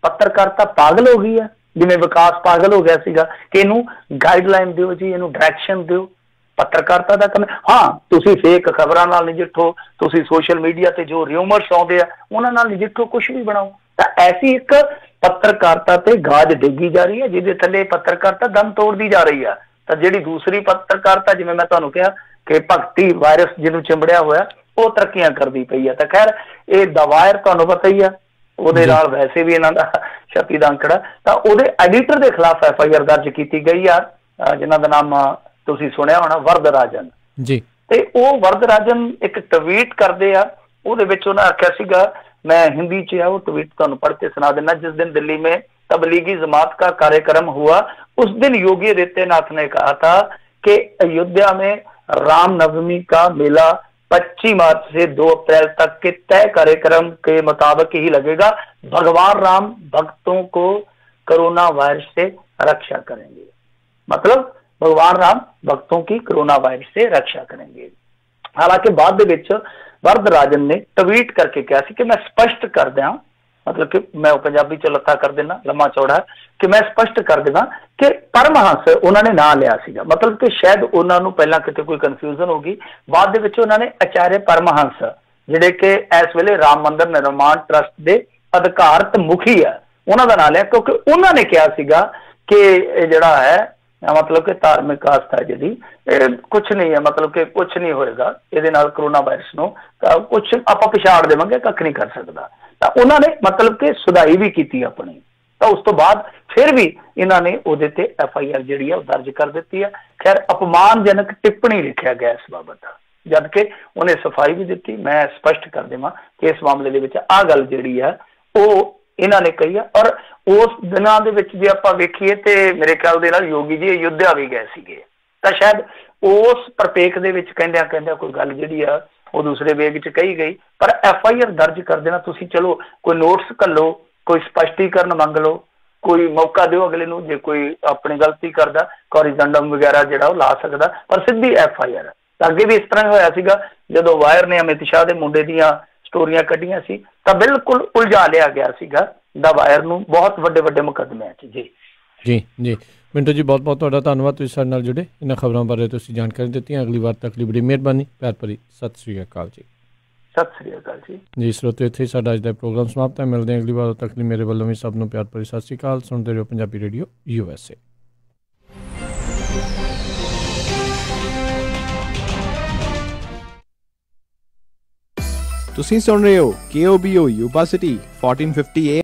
ਪੱਤਰਕਾਰਤਾ ਪਾਗਲ ਹੋ ਗਈ ਆ, ਜਿਵੇਂ ਵਿਕਾਸ ਪਾਗਲ ਹੋ ਗਿਆ ਸੀਗਾ ਕਿ ਇਹਨੂੰ ਗਾਈਡਲਾਈਨ ਦਿਓ ਜੀ, ਇਹਨੂੰ ਡਾਇਰੈਕਸ਼ਨ ਦਿਓ। ਪੱਤਰਕਾਰਤਾ ਦਾ ਕੰਮ। ਹਾਂ, ਤੁਸੀਂ ਫੇਕ ਖਬਰਾਂ ਨਾਲ ਨਜਿੱਠੋ, ਤੁਸੀਂ ਸੋਸ਼ਲ ਮੀਡੀਆ ਤੇ ਜੋ ਰਿਊਮਰਸ ਆਉਂਦੇ ਆ ਉਹਨਾਂ ਨਾਲ ਨਜਿੱਠੋ, ਕੁਛ ਵੀ ਬਣਾਓ। ਤਾਂ ਐਸੀ ਇੱਕ ਪੱਤਰਕਾਰਤਾ ਤੇ ਗਾਜ ਡਿੱਗੀ ਜਾ ਰਹੀ ਹੈ ਜਿਹਦੇ ਥੱਲੇ ਪੱਤਰਕਾਰਤਾ ਦਮ ਤੋੜਦੀ ਜਾ ਰਹੀ ਆ। ਤਾਂ ਜਿਹੜੀ ਦੂਸਰੀ ਪੱਤਰਕਾਰਤਾ, ਜਿਵੇਂ ਮੈਂ ਤੁਹਾਨੂੰ ਕਿਹਾ ਕਿ ਭਗਤੀ ਵਾਇਰਸ ਜਿਹਨੂੰ ਚਿੰਬੜਿਆ ਹੋਇਆ, ਉਹ ਤਰੱਕੀਆਂ ਕਰਦੀ ਪਈ ਆ। ਤਾਂ ਖੈਰ ਇਹ ਦਵਾਇਰ ਤੁਹਾਨੂੰ ਪਤਾ ਹੀ ਆ, ਉਹਦੇ ਨਾਲ ਵੈਸੇ ਵੀ ਇਹਨਾਂ ਦਾ ਛੱਤੀ ਦਾ ਅੰਕੜਾ। ਤਾਂ ਉਹਦੇ ਐਡੀਟਰ ਦੇ ਖਿਲਾਫ FIR ਦਰਜ ਕੀਤੀ ਗਈ ਆ, ਜਿਨ੍ਹਾਂ ਦਾ ਨਾਮ ਤੁਸੀਂ ਸੁਣਿਆ ਹੋਣਾ, ਵਰਦਰਾਜਨ ਜੀ। ਤੇ ਉਹ ਵਰਦਰਾਜਨ ਇੱਕ ਟਵੀਟ ਕਰਦੇ ਆ, ਉਹਦੇ ਵਿੱਚ ਉਹਨਾਂ ਆਖਿਆ ਸੀਗਾ, मैं हिंदी च है वो ट्वीट ਤੁਹਾਨੂੰ पढ़ के सुना देना। जिस दिन दिल्ली में तबलीगी जमात का कार्यक्रम हुआ, उस दिन योगी आदित्यनाथ ने कहा था कि अयोध्या में रामनवमी का मेला 25 मार्च से 2 अप्रैल तक के तय कार्यक्रम के मुताबिक ही लगेगा। भगवान राम भक्तों को कोरोना वायरस से रक्षा करेंगे। मतलब भगवान राम भक्तों की कोरोना वायरस से रक्षा करेंगे। हालांकि बाद ਦੇ ਵਿੱਚ ਵਰਦਰਾਜਨ ਨੇ ਟਵੀਟ ਕਰਕੇ ਕਿਹਾ ਸੀ ਕਿ ਮੈਂ ਸਪਸ਼ਟ ਕਰ ਦਿਆਂ, ਮਤਲਬ ਕਿ ਮੈਂ ਉਹ ਪੰਜਾਬੀ ਚ ਲੱਤਾ ਕਰ ਦੇਣਾ ਲੰਮਾ ਚੌੜਾ, ਕਿ ਮੈਂ ਸਪਸ਼ਟ ਕਰ ਦੇਵਾਂ ਕਿ ਪਰਮਹੰਸ ਉਹਨਾਂ ਨੇ ਨਾਂ ਲਿਆ ਸੀਗਾ, ਮਤਲਬ ਕਿ ਸ਼ਾਇਦ ਉਹਨਾਂ ਨੂੰ ਪਹਿਲਾਂ ਕਿਤੇ ਕੋਈ ਕਨਫਿਊਜ਼ਨ ਹੋ ਗਈ। ਬਾਅਦ ਦੇ ਵਿੱਚ ਉਹਨਾਂ ਨੇ ਆਚਾਰਿਆ ਪਰਮਹੰਸ, ਜਿਹੜੇ ਕਿ ਇਸ ਵੇਲੇ ਰਾਮ ਮੰਦਿਰ ਨਿਰਮਾਣ ਟਰਸਟ ਦੇ ਅਧਿਕਾਰਤ ਮੁਖੀ ਆ, ਉਹਨਾਂ ਦਾ ਨਾਂ ਲਿਆ, ਕਿਉਂਕਿ ਉਹਨਾਂ ਨੇ ਕਿਹਾ ਸੀਗਾ ਕਿ ਇਹ ਜਿਹੜਾ ਹੈ ਮਤਲਬ ਕਿ ਧਾਰਮਿਕ ਆਸਥਾ ਜਿਹੜੀ ਇਹ ਕੁਛ ਨਹੀਂ ਹੈ, ਮਤਲਬ ਕਿ ਕੁਛ ਨਹੀਂ ਹੋਏਗਾ ਇਹਦੇ ਨਾਲ, ਕਰੋਨਾ ਵਾਇਰਸ ਨੂੰ ਕੁਛ ਆਪਾਂ ਪਛਾੜ ਦੇਵਾਂਗੇ, ਕੱਖ ਨਹੀਂ ਕਰ ਸਕਦਾ। ਤਾਂ ਉਹਨਾਂ ਨੇ ਮਤਲਬ ਕਿ ਸੁਧਾਈ ਵੀ ਕੀਤੀ ਆਪਣੀ। ਤਾਂ ਉਸ ਤੋਂ ਬਾਅਦ ਫਿਰ ਵੀ ਇਹਨਾਂ ਨੇ ਉਹਦੇ ਤੇ FIR ਜਿਹੜੀ ਹੈ ਉਹ ਦਰਜ ਕਰ ਦਿੱਤੀ ਹੈ। ਖੈਰ ਅਪਮਾਨਜਨਕ ਟਿੱਪਣੀ ਲਿਖਿਆ ਗਿਆ ਇਸ ਬਾਬਤ, ਜਦ ਕਿ ਉਹਨੇ ਸਫਾਈ ਵੀ ਦਿੱਤੀ। ਮੈਂ ਸਪਸ਼ਟ ਕਰ ਦੇਵਾਂ ਕਿ ਇਸ ਮਾਮਲੇ ਦੇ ਵਿੱਚ ਆਹ ਗੱਲ ਜਿਹੜੀ ਹੈ ਉਹ ਇਹਨਾਂ ਨੇ ਕਹੀ ਆ। ਔਰ ਉਸ ਦਿਨਾਂ ਦੇ ਵਿੱਚ ਜੇ ਆਪਾਂ ਵੇਖੀਏ ਤੇ ਮੇਰੇ ਖਿਆਲ ਦੇ ਨਾਲ ਯੋਗੀ ਜੀ ਅਯੁੱਧਿਆ ਵੀ ਗਏ ਸੀਗੇ, ਤਾਂ ਸ਼ਾਇਦ ਉਸ ਪ੍ਰਪੇਖ ਦੇ ਵਿੱਚ ਕਹਿੰਦਿਆਂ ਕੋਈ ਗੱਲ ਜਿਹੜੀ ਆ ਉਹ ਦੂਸਰੇ ਵੇਗ 'ਚ ਕਹੀ ਗਈ। ਪਰ FIR ਦਰਜ ਕਰ ਦੇਣਾ, ਤੁਸੀਂ ਚਲੋ ਕੋਈ ਨੋਟਿਸ ਘੱਲੋ, ਕੋਈ ਸਪਸ਼ਟੀਕਰਨ ਮੰਗ ਲਓ, ਕੋਈ ਮੌਕਾ ਦਿਓ ਅਗਲੇ ਨੂੰ, ਜੇ ਕੋਈ ਆਪਣੀ ਗਲਤੀ ਕਰਦਾ ਕੋਰੀਜੰਡਮ ਵਗੈਰਾ ਜਿਹੜਾ ਉਹ ਲਾ ਸਕਦਾ, ਪਰ ਸਿੱਧੀ FIR। ਅੱਗੇ ਵੀ ਇਸ ਤਰ੍ਹਾਂ ਹੋਇਆ ਸੀਗਾ, ਜਦੋਂ ਵਾਇਰ ਨੇ ਅਮਿਤ ਸ਼ਾਹ ਦੇ ਮੁੰਡੇ ਦੀਆਂ ਸਟੋਰੀਆਂ ਕੱਢੀਆਂ ਸੀ ਤਾਂ ਬਿਲਕੁਲ ਉਲਝਾ ਲਿਆ ਗਿਆ ਸੀਗਾ ਦਾ ਵਾਇਰ ਨੂੰ ਬਹੁਤ ਵੱਡੇ ਮੁਕੱਦਮਿਆਂ 'ਚ। ਜੀ ਮਿੰਟੂ ਜੀ, ਬਹੁਤ ਬਹੁਤ ਤੁਹਾਡਾ ਧੰਨਵਾਦ, ਤੁਸੀਂ ਸਾਡੇ ਨਾਲ ਜੁੜੇ, ਇਹਨਾਂ ਖਬਰਾਂ ਬਾਰੇ ਤੁਸੀਂ ਜਾਣਕਾਰੀ ਦਿੱਤੀਆਂ। ਅਗਲੀ ਵਾਰ ਤੱਕ ਲਈ ਬੜੀ ਮਿਹਰਬਾਨੀ, ਪਿਆਰ ਭਰੀ ਸਤਿ ਸ੍ਰੀ ਅਕਾਲ ਜੀ। ਸਤਿ ਸ੍ਰੀ ਅਕਾਲ ਜੀ। ਸਰੋਤਿਓ, ਇੱਥੇ ਸਾਡਾ ਅੱਜ ਦਾ ਪ੍ਰੋਗਰਾਮ ਸਮਾਪਤ ਹੈ। ਮਿਲਦੇ ਹਾਂ ਅਗਲੀ ਵਾਰ ਤੱਕ ਲਈ ਮੇਰੇ ਵੱਲੋਂ ਵੀ ਸਭ ਨੂੰ ਪਿਆਰ ਭਰੀ ਸਤਿ ਸ੍ਰੀ ਅਕਾਲ। ਸੁਣਦੇ ਰਹੋ ਪੰਜਾਬੀ ਰੇਡੀਓ USA। ਤੁਸੀਂ ਸੁਣ ਰਹੇ ਹੋ KOBO ਯੂਬਾ ਸਿਟੀ 1450 AM